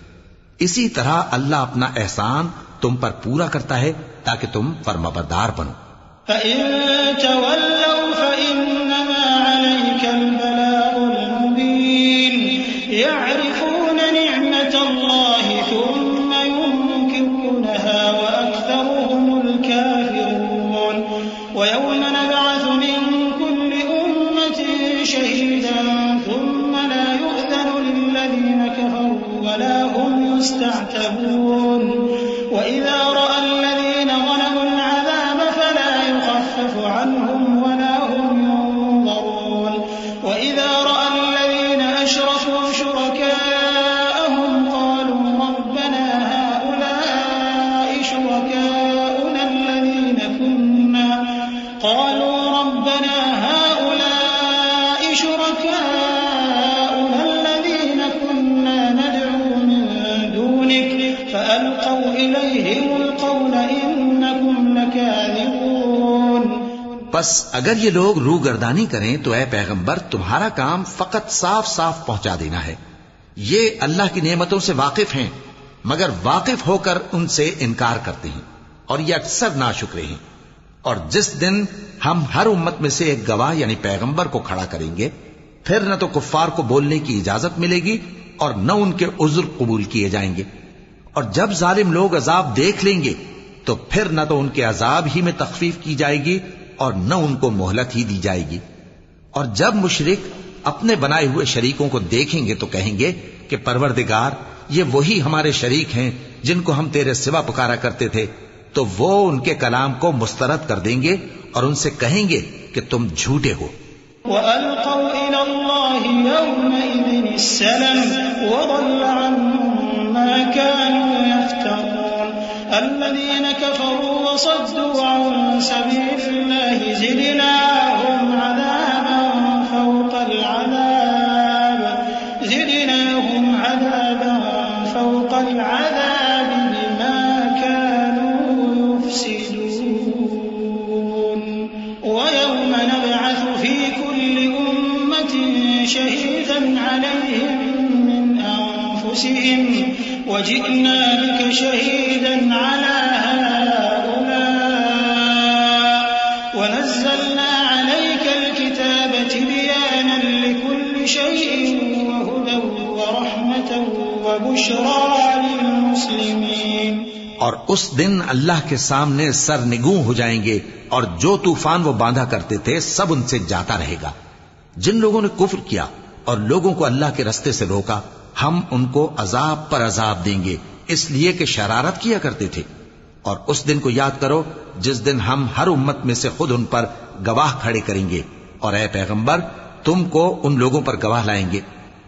اسی طرح اللہ اپنا احسان تم پر پورا کرتا ہے تاکہ تم فرمانبردار بنو. فَإِن تَوَلَّوْا فَإِنَّمَا عَلَيْكَ الْبَلَاغُ الْمُبِينُ. يَعْرِفُونَ نِعْمَةَ اللَّهِ ثُمَّ يُنكِرُونَهَا وَأَكْثَرُهُمُ الْكَافِرُونَ. وَيَوْمَ نَبْعَثُ مِن كُلِّ أُمَّةٍ شَهِيدًا ثُمَّ لَا يُؤْذَنُ لِلَّذِينَ كَفَرُوا وَلَا هُمْ يُسْتَعْتَبُونَ. وَإِذَا رَأَى الَّذِينَ ظَلَمُوا الْعَذَابَ فَلَا يُخَفَّفُ عَنْهُمْ وَلَا هُمْ يُنظَرُونَ. وَإِذَا رَأَى الَّذِينَ أَشْرَكُوا شُرَكَاءَهُمْ قَالُوا رَبَّنَا هَؤُلَاءِ شُرَكَاؤُنَا الَّذِينَ كُنَّا نَدْعُو مِن دُونِكَ فَأَلْقَوْا إِلَيْهِمُ الْقَوْلَ إِنَّكُمْ لَكَاذِبُونَ. بس اگر یہ لوگ روگردانی کریں تو اے پیغمبر تمہارا کام فقط صاف صاف پہنچا دینا ہے، یہ اللہ کی نعمتوں سے واقف ہیں مگر واقف ہو کر ان سے انکار کرتے ہیں اور یہ اکثر ناشکرے ہیں. اور جس دن ہم ہر امت میں سے ایک گواہ یعنی پیغمبر کو کھڑا کریں گے پھر نہ تو کفار کو بولنے کی اجازت ملے گی اور نہ ان کے عذر قبول کیے جائیں گے. اور جب ظالم لوگ عذاب دیکھ لیں گے تو پھر نہ تو ان کے عذاب ہی میں تخفیف کی جائے گی اور نہ ان کو مہلت ہی دی جائے گی. اور جب مشرک اپنے بنائے ہوئے شریکوں کو دیکھیں گے تو کہیں گے کہ پروردگار یہ وہی ہمارے شریک ہیں جن کو ہم تیرے سوا پکارا کرتے تھے. تو وہ ان کے کلام کو مسترد کر دیں گے اور ان سے کہیں گے کہ تم جھوٹے ہو. وَأَلْقَوْا إِلَى اللَّهِ يَوْمَئِذٍ السَّلَمَ وَضَلَّ عَنْهُمْ مَا كَانُوا يَفْتَرُونَ الَّذِينَ كَفَرُوا وَصَدُّوا عَنْ سَبِيلِ اللَّهِ زِدْنَاهُمْ عَذَابًا فَوْقَ الْعَذَابِ زِدْنَاهُمْ عَذَابًا فَوْقَ الْعَذَابِ بِمَا كَانُوا يُفْسِدُونَ وَيَوْمَ نَبْعَثُ فِي كُلِّ أُمَّةٍ شَهِيدًا عَلَيْهِمْ مِنْ أَنفُسِهِمْ وَجِئْنَا بِكَ شَهِيدًا عَلَى هَؤُلَاءِ وَنَزَّلْنَا عَلَيْكَ الْكِتَابَ تِبْيَانًا لِكُلِّ شَيْءٍ وَهُدًى وَرَحْمَةً وَبُشْرَى لِلْمُسْلِمِينَ. اور اس دن اللہ کے سامنے سرنگوں ہو جائیں گے اور جو طوفان وہ باندھا کرتے تھے سب ان سے جاتا رہے گا. جن لوگوں نے کفر کیا اور لوگوں کو اللہ کے رستے سے روکا ہم ان کو عذاب پر عذاب دیں گے اس لیے کہ شرارت کیا کرتے تھے. اور اس دن کو یاد کرو جس دن ہم ہر امت میں سے خود ان پر گواہ کھڑے کریں گے اور اے پیغمبر تم کو ان لوگوں پر گواہ لائیں گے.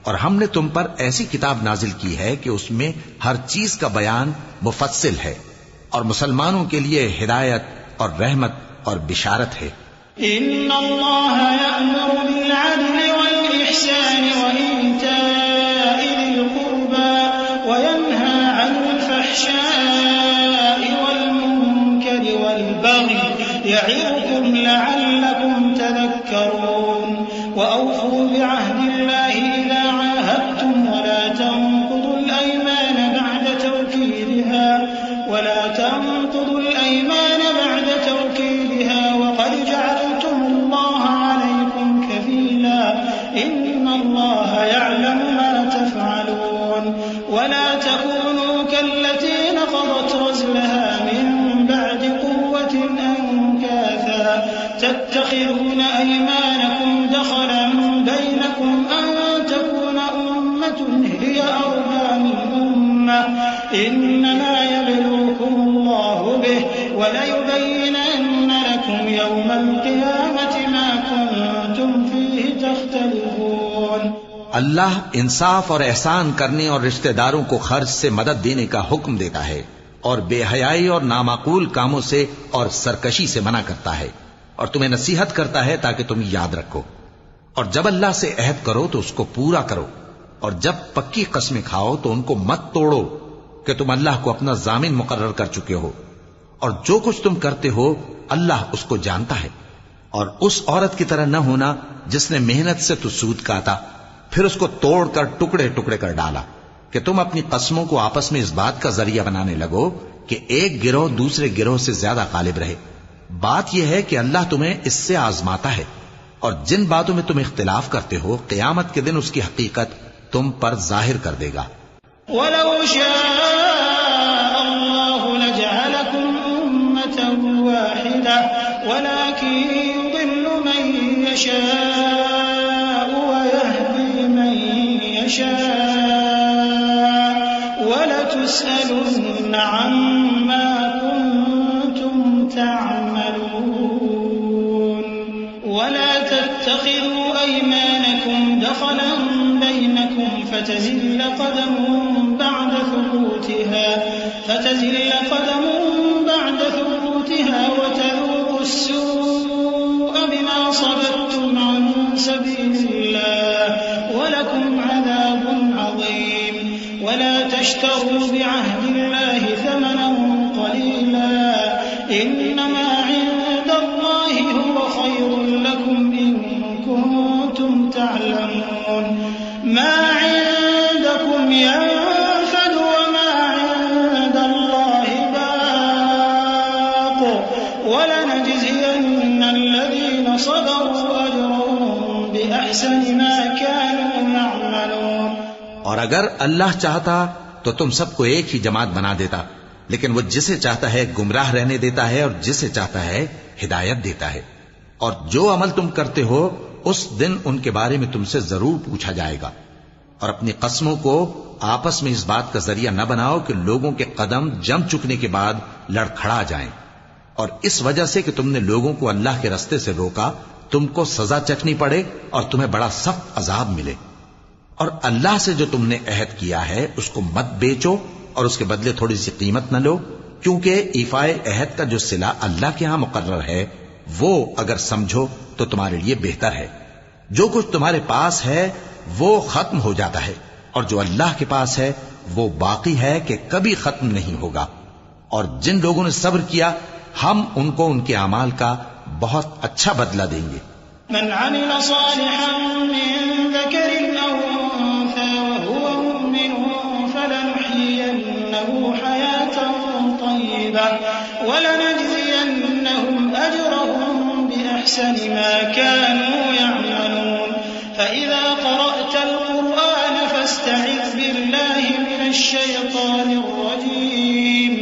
اور ہم نے تم پر ایسی کتاب نازل کی ہے کہ اس میں ہر چیز کا بیان مفصل ہے اور مسلمانوں کے لیے ہدایت اور رحمت اور بشارت ہے. ان اللہ یأمر بالعدل والإحسان وإیتاء ذی القربى وینہی عن الفحشاء والمنکر والبغی یعظکم لعلکم تذکرون. وأوفوا بعهد الله إذا عاهدتم ولا تنقضوا الأيمان بعد توكيدها وقد جعلتم الله عليكم كفيلا إن الله يعلم ما تفعلون. ولا تكونوا كالتي نقضت غزلها من بعد قوة أنكاثا تتخذون أيمانكم دخلا بينكم أن تكون أمة هي أربى من أمة إنما يبلوكم الله به وليبينن لكم يوم القيامة ما كنتم فيه تختلفون. اللہ انصاف اور احسان کرنے اور رشتہ داروں کو خرچ سے مدد دینے کا حکم دیتا ہے اور بے حیائی اور نامعقول کاموں سے اور سرکشی سے منع کرتا ہے اور تمہیں نصیحت کرتا ہے تاکہ تم یاد رکھو. اور جب اللہ سے عہد کرو تو اس کو پورا کرو اور جب پکی قسمیں کھاؤ تو ان کو مت توڑو کہ تم اللہ کو اپنا ضامن مقرر کر چکے ہو اور جو کچھ تم کرتے ہو اللہ اس کو جانتا ہے. اور اس عورت کی طرح نہ ہونا جس نے محنت سے تو سود کاتا پھر اس کو توڑ کر ٹکڑے ٹکڑے کر ڈالا کہ تم اپنی قسموں کو آپس میں اس بات کا ذریعہ بنانے لگو کہ ایک گروہ دوسرے گروہ سے زیادہ غالب رہے. بات یہ ہے کہ اللہ تمہیں اس سے آزماتا ہے اور جن باتوں میں تم اختلاف کرتے ہو قیامت کے دن اس کی حقیقت تم پر ظاہر کر دے گا. وَلَوْ شَاءَ اللَّهُ لَجَعَلَكُمْ أُمَّةً وَاحِدَةً وَلَكِنْ يُضِلُّ مَن يَشَاءُ وَيَهْدِي مَن يَشَاءُ وَلَتُسْأَلُنَّ عَمَّا كُنتُمْ تَعْمَلُونَ. وَلَا تَتَّخِذُوا أَيْمَانَكُمْ دَخَلًا بَيْنَكُمْ فتزل قدم بعد ثبوتها وتذوقوا السوء بما صددتم عن سبيل الله ولكم عذاب عظيم. ولا تشتروا بعهد الله ثمنا قليلا إنما عند الله هو خير لكم إن كنتم تعلمون. ما عندكم صبروا أجرهم بأحسن ما كانوا يعملون. اور اگر اللہ چاہتا تو تم سب کو ایک ہی جماعت بنا دیتا، لیکن وہ جسے چاہتا ہے گمراہ رہنے دیتا ہے اور جسے چاہتا ہے ہدایت دیتا ہے. اور جو عمل تم کرتے ہو اس دن ان کے بارے میں تم سے ضرور پوچھا جائے گا. اور اپنی قسموں کو آپس میں اس بات کا ذریعہ نہ بناؤ کہ لوگوں کے قدم جم چکنے کے بعد لڑکھڑا جائیں، اور اس وجہ سے کہ تم نے لوگوں کو اللہ کے رستے سے روکا تم کو سزا چکھنی پڑے اور تمہیں بڑا سخت عذاب ملے. اور اللہ سے جو تم نے عہد کیا ہے اس کو مت بیچو اور اس کے بدلے تھوڑی سی قیمت نہ لو، کیونکہ ایفائے عہد کا جو صلہ اللہ کے ہاں مقرر ہے وہ اگر سمجھو تو تمہارے لیے بہتر ہے. جو کچھ تمہارے پاس ہے وہ ختم ہو جاتا ہے، اور جو اللہ کے پاس ہے وہ باقی ہے کہ کبھی ختم نہیں ہوگا. اور جن لوگوں نے صبر کیا ہم ان کو ان کے اعمال کا بہت اچھا بدلہ دیں گے. من عمل صالحا من ذكر أو أنثى وهو مؤمن فلنحيينه حياة طيبة ولنجزينهم أجرهم بأحسن ما كانوا يعملون. فإذا قرأت القرآن فاستعذ بالله من الشيطان الرجيم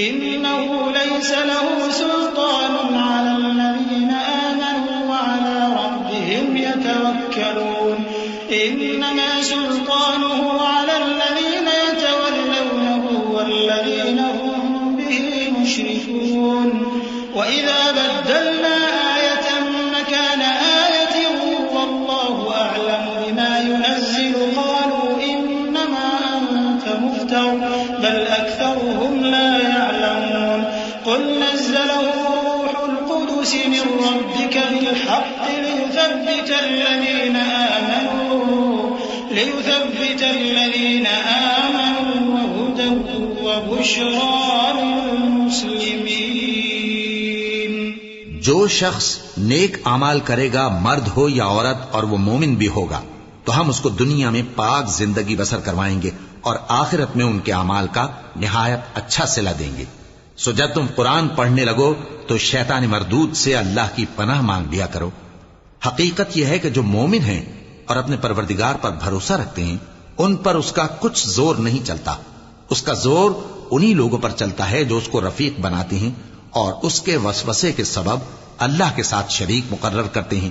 إنه ليس له سلطان على الذين آمنوا وعلى ربهم يتوكلون. إنما سلطانه على الذين يتولونه والذين هم به مشركون. وإذا بدلنا آية مكان آية والله أعلم بما ينزل قالوا إنما أنت مفتر بل أكثرهم لا يعلمون. قل نزله روح القدس من ربك بالحق ليثبت الذين آمنوا وهدى وبشرى للمسلمين. جو شخص نیک اعمال کرے گا مرد ہو یا عورت اور وہ مومن بھی ہوگا تو ہم اس کو دنیا میں پاک زندگی بسر کروائیں گے اور آخرت میں ان کے اعمال کا نہایت اچھا صلہ دیں گے. سو جب تم قرآن پڑھنے لگو تو شیطان مردود سے اللہ کی پناہ مانگ لیا کرو. حقیقت یہ ہے کہ جو مومن ہیں اور اپنے پروردگار پر بھروسہ رکھتے ہیں ان پر اس کا کچھ زور نہیں چلتا. اس کا زور انہی لوگوں پر چلتا ہے جو اس کو رفیق بناتے ہیں اور اس کے وسوسے کے سبب اللہ کے ساتھ شریک مقرر کرتے ہیں.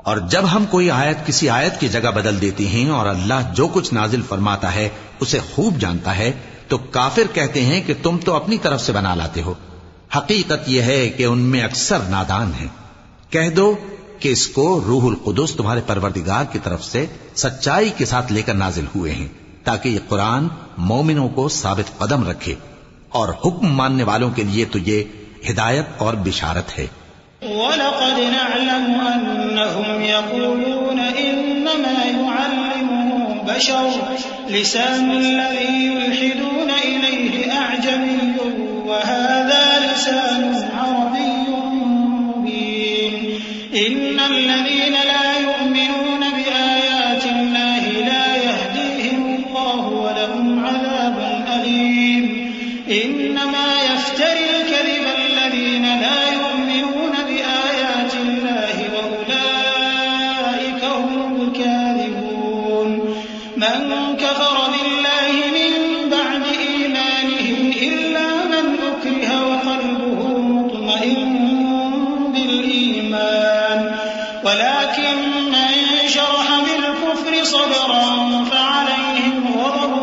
اور جب ہم کوئی آیت کسی آیت کی جگہ بدل دیتے ہیں اور اللہ جو کچھ نازل فرماتا ہے اسے خوب جانتا ہے تو کافر کہتے ہیں کہ تم تو اپنی طرف سے بنا لاتے ہو. حقیقت یہ ہے کہ ان میں اکثر نادان ہیں. کہہ دو کہ اس کو روح القدس تمہارے پروردگار کی طرف سے سچائی کے ساتھ لے کر نازل ہوئے ہیں تاکہ یہ قرآن مومنوں کو ثابت قدم رکھے، اور حکم ماننے والوں کے لیے تو یہ ہدایت اور بشارت ہے. وَلَقَدْ نَعْلَمُ أَنَّهُمْ يَقُولُونَ إِنَّمَا يُعَلِّمُهُ بَشَرٌ لِسَانُ الَّذِي يُلْحِدُونَ إِلَيْهِ أَعْجَمِيٌّ وَهَذَا لِسَانٌ عَرَبِيٌّ مُبِينٌ. إِنَّ الَّذِينَ لَا يُؤْمِنُونَ بِآيَاتِ اللَّهِ لَا يَهْدِيهِمُ اللَّهُ وَلَهُمْ عَذَابٌ أَلِيمٌ. إِنَّمَا يَفْتَرِي الْكَذِبَ الَّذِينَ لَا يُؤْمِنُونَ بِآيَاتِ اللَّهِ وَأُولَئِكَ هُمُ الْكَاذِبُونَ. مَنْ كَفَرَ بِاللَّهِ مِنْ بَعْدِ إِيمَانِهِ إِلَّا مَنْ أُكْرِهَ وَقَلْبُهُ مُطْمَئِنٌّ بِالْإِيمَانِ وَلَكِنْ مَنْ شَرَحَ بِالْكُفْرِ صَدْرًا فَعَلَيْهِمْ غَضَبٌ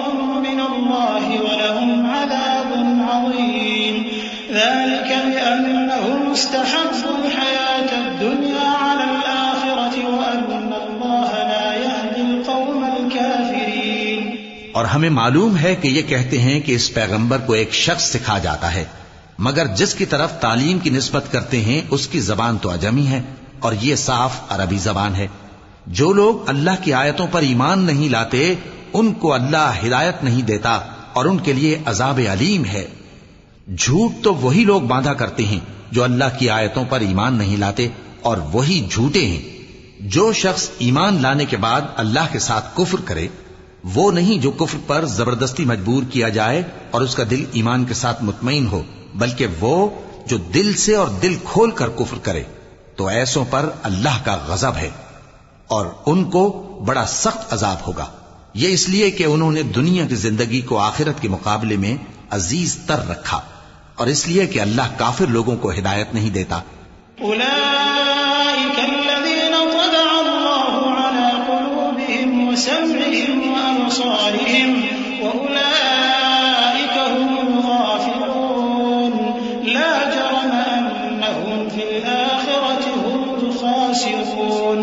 مِنَ اللَّهِ وَلَهُمْ عَذَابٌ عَظِيمٌ. ذَلِكَ بِأَنَّهُمُ اسْتَحَبُّوا الْحَيَاةَ الدُّنْيَا عَلَى الْآخِرَةِ وَأَنَّ اللَّهَ لَا يَهْدِي الْقَوْمَ الْكَافِرِينَ. اور ہمیں معلوم ہے کہ یہ کہتے ہیں کہ اس پیغمبر کو ایک شخص سکھا جاتا ہے، مگر جس کی طرف تعلیم کی نسبت کرتے ہیں اس کی زبان تو عجمی ہے اور یہ صاف عربی زبان ہے. جو لوگ اللہ کی آیتوں پر ایمان نہیں لاتے ان کو اللہ ہدایت نہیں دیتا اور ان کے لیے عذاب علیم ہے. جھوٹ تو وہی لوگ باندھا کرتے ہیں جو اللہ کی آیتوں پر ایمان نہیں لاتے اور وہی جھوٹے ہیں. جو شخص ایمان لانے کے بعد اللہ کے ساتھ کفر کرے وہ نہیں جو کفر پر زبردستی مجبور کیا جائے اور اس کا دل ایمان کے ساتھ مطمئن ہو، بلکہ وہ جو دل سے اور دل کھول کر کفر کرے. تو ایسوں پر اللہ کا غضب ہے اور ان کو بڑا سخت عذاب ہوگا. یہ اس لیے کہ انہوں نے دنیا کی زندگی کو آخرت کے مقابلے میں عزیز تر رکھا، اور اس لیے کہ اللہ کافر لوگوں کو ہدایت نہیں دیتا. أولئك الذين طبع الله على قلوبهم وسمعهم وأبصارهم وأولئك هم الغافلون لا جرم أنهم في الآخرة هم الخاسرون.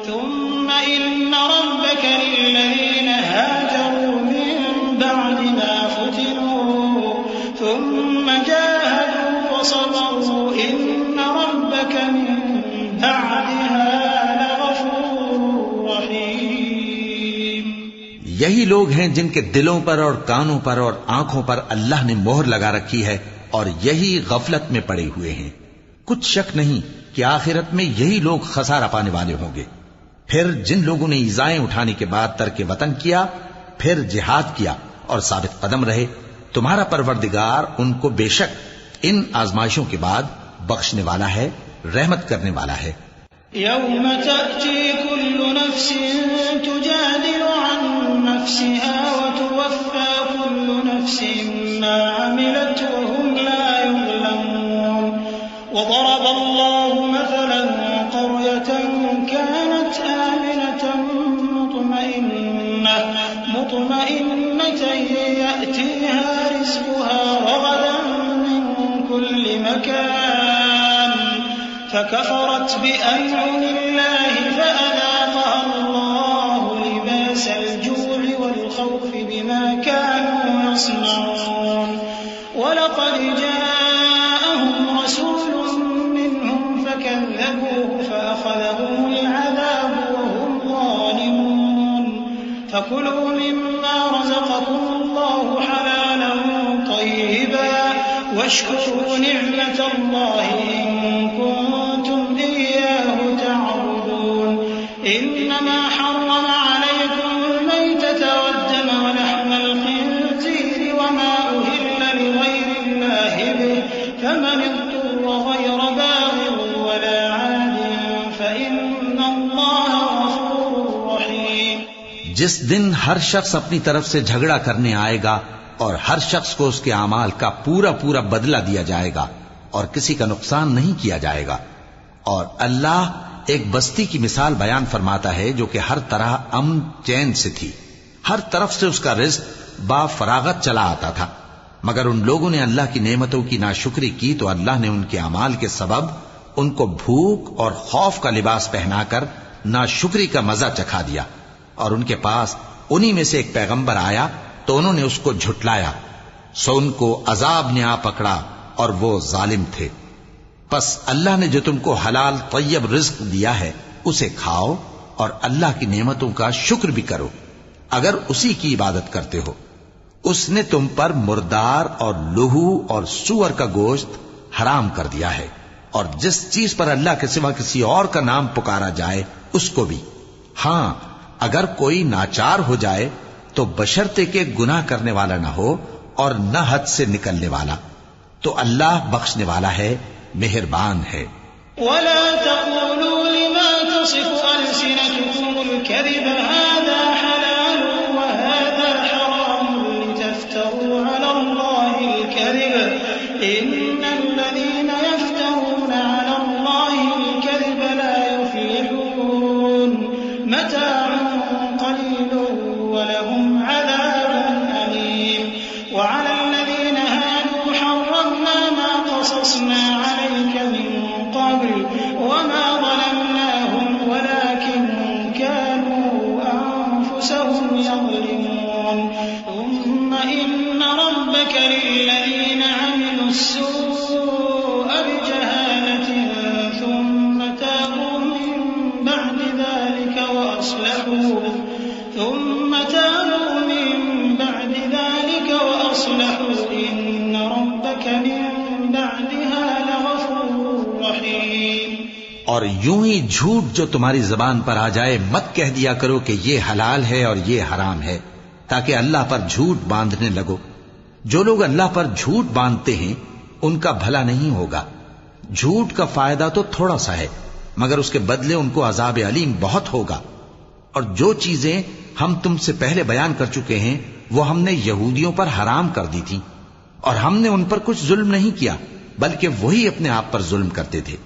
ثم إن ربك للذين هاجروا من بعد ما فتنوا ثم جاهدوا وصبروا إن ربك من بعدها لغفور رحيم. یہی لوگ ہیں جن کے دلوں پر اور کانوں پر اور آنکھوں پر اللہ نے مہر لگا رکھی ہے، اور یہی غفلت میں پڑے ہوئے ہیں. کچھ شک نہیں کہ آخرت میں یہی لوگ خسارہ پانے والے ہوں گے. پھر جن لوگوں نے ایذائیں اٹھانے کے بعد ترک وطن کیا، پھر جہاد کیا اور ثابت قدم رہے، تمہارا پروردگار ان کو بے شک ان آزمائشوں کے بعد بخشنے والا ہے، رحمت کرنے والا ہے. يوم تأتي كل نفس تجادل عن نفسها وتوفى كل نفس ما عملت وهم لا يظلمون. وضرب الله مثلا قرية كانت آمنة مطمئنة يأتيها رزقها رغدا من كل مكان فكفرت بأنعم الله فأذاقها الله لباس الجوع والخوف بما كانوا يصنعون. ولقد جاءهم رسول منهم فكذبوه فأخذهم العذاب وهم ظالمون. فكلوا مما رزقكم الله حلالا طيبا واشكروا نعمة الله إن كنتم إياه تعبدون. إنما حرم عليكم الميتة والدم ولحم الخنزير وما أهل لغير الله به فمن اضطر غير باغ ولا عاد فإن الله غفور رحيم. جس دن ہر شخص اپنی طرف سے جھگڑا کرنے آئے گا اور ہر شخص کو اس کے اعمال کا پورا پورا بدلہ دیا جائے گا اور کسی کا نقصان نہیں کیا جائے گا. اور اللہ ایک بستی کی مثال بیان فرماتا ہے جو کہ ہر طرح امن چین سے تھی، ہر طرف سے اس کا رزق با فراغت چلا آتا تھا، مگر ان لوگوں نے اللہ کی نعمتوں کی ناشکری کی تو اللہ نے ان کے اعمال کے سبب ان کو بھوک اور خوف کا لباس پہنا کر ناشکری کا مزہ چکھا دیا. اور ان کے پاس انہی میں سے ایک پیغمبر آیا تو انہوں نے اس کو جھٹلایا، سو ان کو عذاب نے آ پکڑا اور وہ ظالم تھے. پس اللہ نے جو تم کو حلال طیب رزق دیا ہے اسے کھاؤ اور اللہ کی نعمتوں کا شکر بھی کرو اگر اسی کی عبادت کرتے ہو. اس نے تم پر مردار اور لہو اور سور کا گوشت حرام کر دیا ہے، اور جس چیز پر اللہ کے سوا کسی اور کا نام پکارا جائے اس کو بھی. ہاں اگر کوئی ناچار ہو جائے تو بشرطے کے گناہ کرنے والا نہ ہو اور نہ حد سے نکلنے والا، تو اللہ بخشنے والا ہے، مہربان ہے. ولا تقولوا لما تصف ألسنتكم الكذب هذا حلال وهذا حرام لتفتروا على الله الكذب إن الذين يفترون على الله الكذب لا يفلحون. متاع قليل ولهم عذاب أليم. وعلى الذين هادوا حرمنا ما قصصنا عليك من قبل وما ظلمناهم ولكن كانوا أنفسهم يظلمون. ثم إن ربك للذين عملوا السوء بجهالة ثم تابوا من بعد ذلك وأصلحوا إن ربك من بعدها لغفور رحيم. اور یوں ہی جھوٹ جو تمہاری زبان پر آ جائے مت کہہ دیا کرو کہ یہ حلال ہے اور یہ حرام ہے تاکہ اللہ پر جھوٹ باندھنے لگو. جو لوگ اللہ پر جھوٹ باندھتے ہیں ان کا بھلا نہیں ہوگا. جھوٹ کا فائدہ تو تھوڑا سا ہے مگر اس کے بدلے ان کو عذاب علیم بہت ہوگا۔ اور جو چیزیں ہم تم سے پہلے بیان کر چکے ہیں وہ ہم نے یہودیوں پر حرام کر دی تھی، اور ہم نے ان پر کچھ ظلم نہیں کیا بلکہ وہی اپنے آپ پر ظلم کرتے تھے۔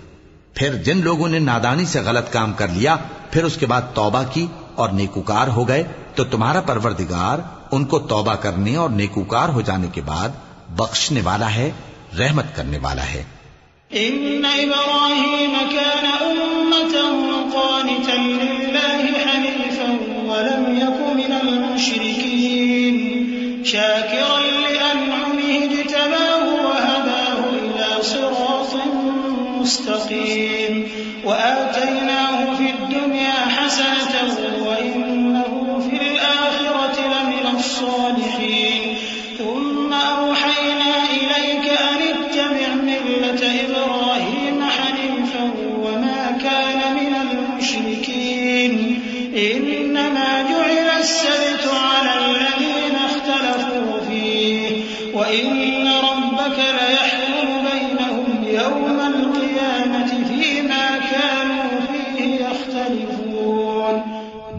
پھر جن لوگوں نے نادانی سے غلط کام کر لیا پھر اس کے بعد توبہ کی اور نیکوکار ہو گئے تو تمہارا پروردگار ان کو توبہ کرنے اور نیکوکار ہو جانے کے بعد بخشنے والا ہے، رحمت کرنے والا ہے۔ إن إبراهيم كان أمة قانتا لله حنيفا ولم يك من المشركين شاكرا لأنعمه اجتباه وهداه إلى صراط مستقيم وآتيناه في الدنيا حسنة وإنه في الآخرة لمن الصالحين ثم أوحينا إليك أن اتبع ملة إبراهيم حنيفا وما كان من المشركين إنما جعل السبت على الذين اختلفوا فيه وإن ربك ليحكم بينهم يوم القيامة فيما كانوا فيه يختلفون۔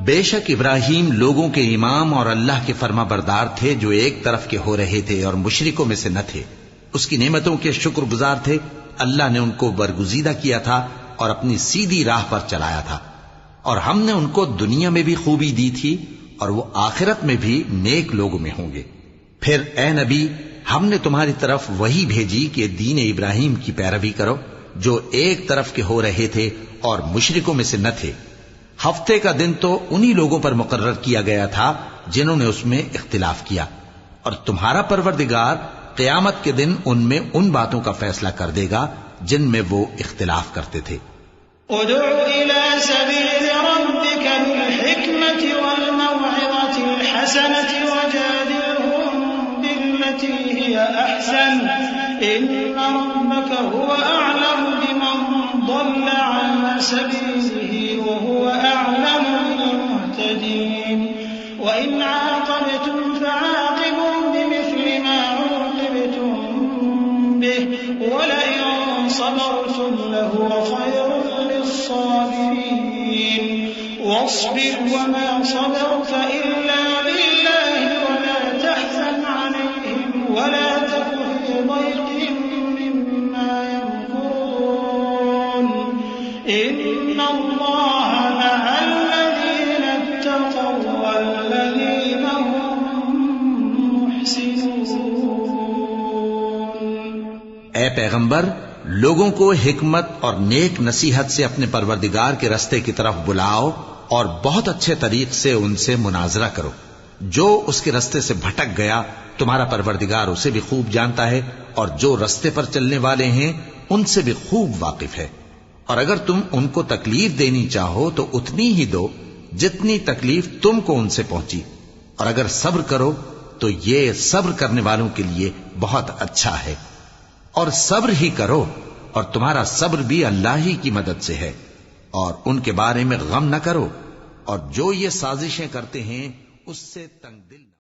بے شک ابراہیم لوگوں کے امام اور اللہ کے فرما بردار تھے جو ایک طرف کے ہو رہے تھے اور مشرکوں میں سے نہ تھے، اس کی نعمتوں کے شکر گزار تھے۔ اللہ نے ان کو برگزیدہ کیا تھا اور اپنی سیدھی راہ پر چلایا تھا، اور ہم نے ان کو دنیا میں بھی خوبی دی تھی اور وہ آخرت میں بھی نیک لوگوں میں ہوں گے۔ پھر اے نبی ہم نے تمہاری طرف وہی بھیجی کہ دین ابراہیم کی پیروی کرو جو ایک طرف کے ہو رہے تھے اور مشرکوں میں سے نہ تھے۔ ہفتے کا دن تو انہی لوگوں پر مقرر کیا گیا تھا جنہوں نے اس میں اختلاف کیا، اور تمہارا پروردگار قیامت کے دن ان میں ان باتوں کا فیصلہ کر دے گا جن میں وہ اختلاف کرتے تھے۔ ادع إلى سبيل ربك بالحكمة والموعظة الحسنة وجادلهم بالتي هي أحسن إن ربك هو أعلم بمن ضل عن سبيله وهو أعلم بالمهتدين وإن عاقبتم فعاقبوا بمثل ما عوقبتم به ولئن صبرتم لهو خير للصابرين واصبر وما صبرك إلا بالله ولا تحزن عليهم ولا تك في ضيق مما يمكرون إن الله مع الذين اتقوا والذين هم محسنون۔ اے پیغمبر لوگوں کو حکمت اور نیک نصیحت سے اپنے پروردگار کے رستے کی طرف بلاؤ اور بہت اچھے طریق سے ان سے مناظرہ کرو۔ جو اس کے رستے سے بھٹک گیا تمہارا پروردگار اسے بھی خوب جانتا ہے، اور جو رستے پر چلنے والے ہیں ان سے بھی خوب واقف ہے۔ اور اگر تم ان کو تکلیف دینی چاہو تو اتنی ہی دو جتنی تکلیف تم کو ان سے پہنچی، اور اگر صبر کرو تو یہ صبر کرنے والوں کے لیے بہت اچھا ہے۔ اور صبر ہی کرو، اور تمہارا صبر بھی اللہ ہی کی مدد سے ہے، اور ان کے بارے میں غم نہ کرو، اور جو یہ سازشیں کرتے ہیں اس سے تنگ دل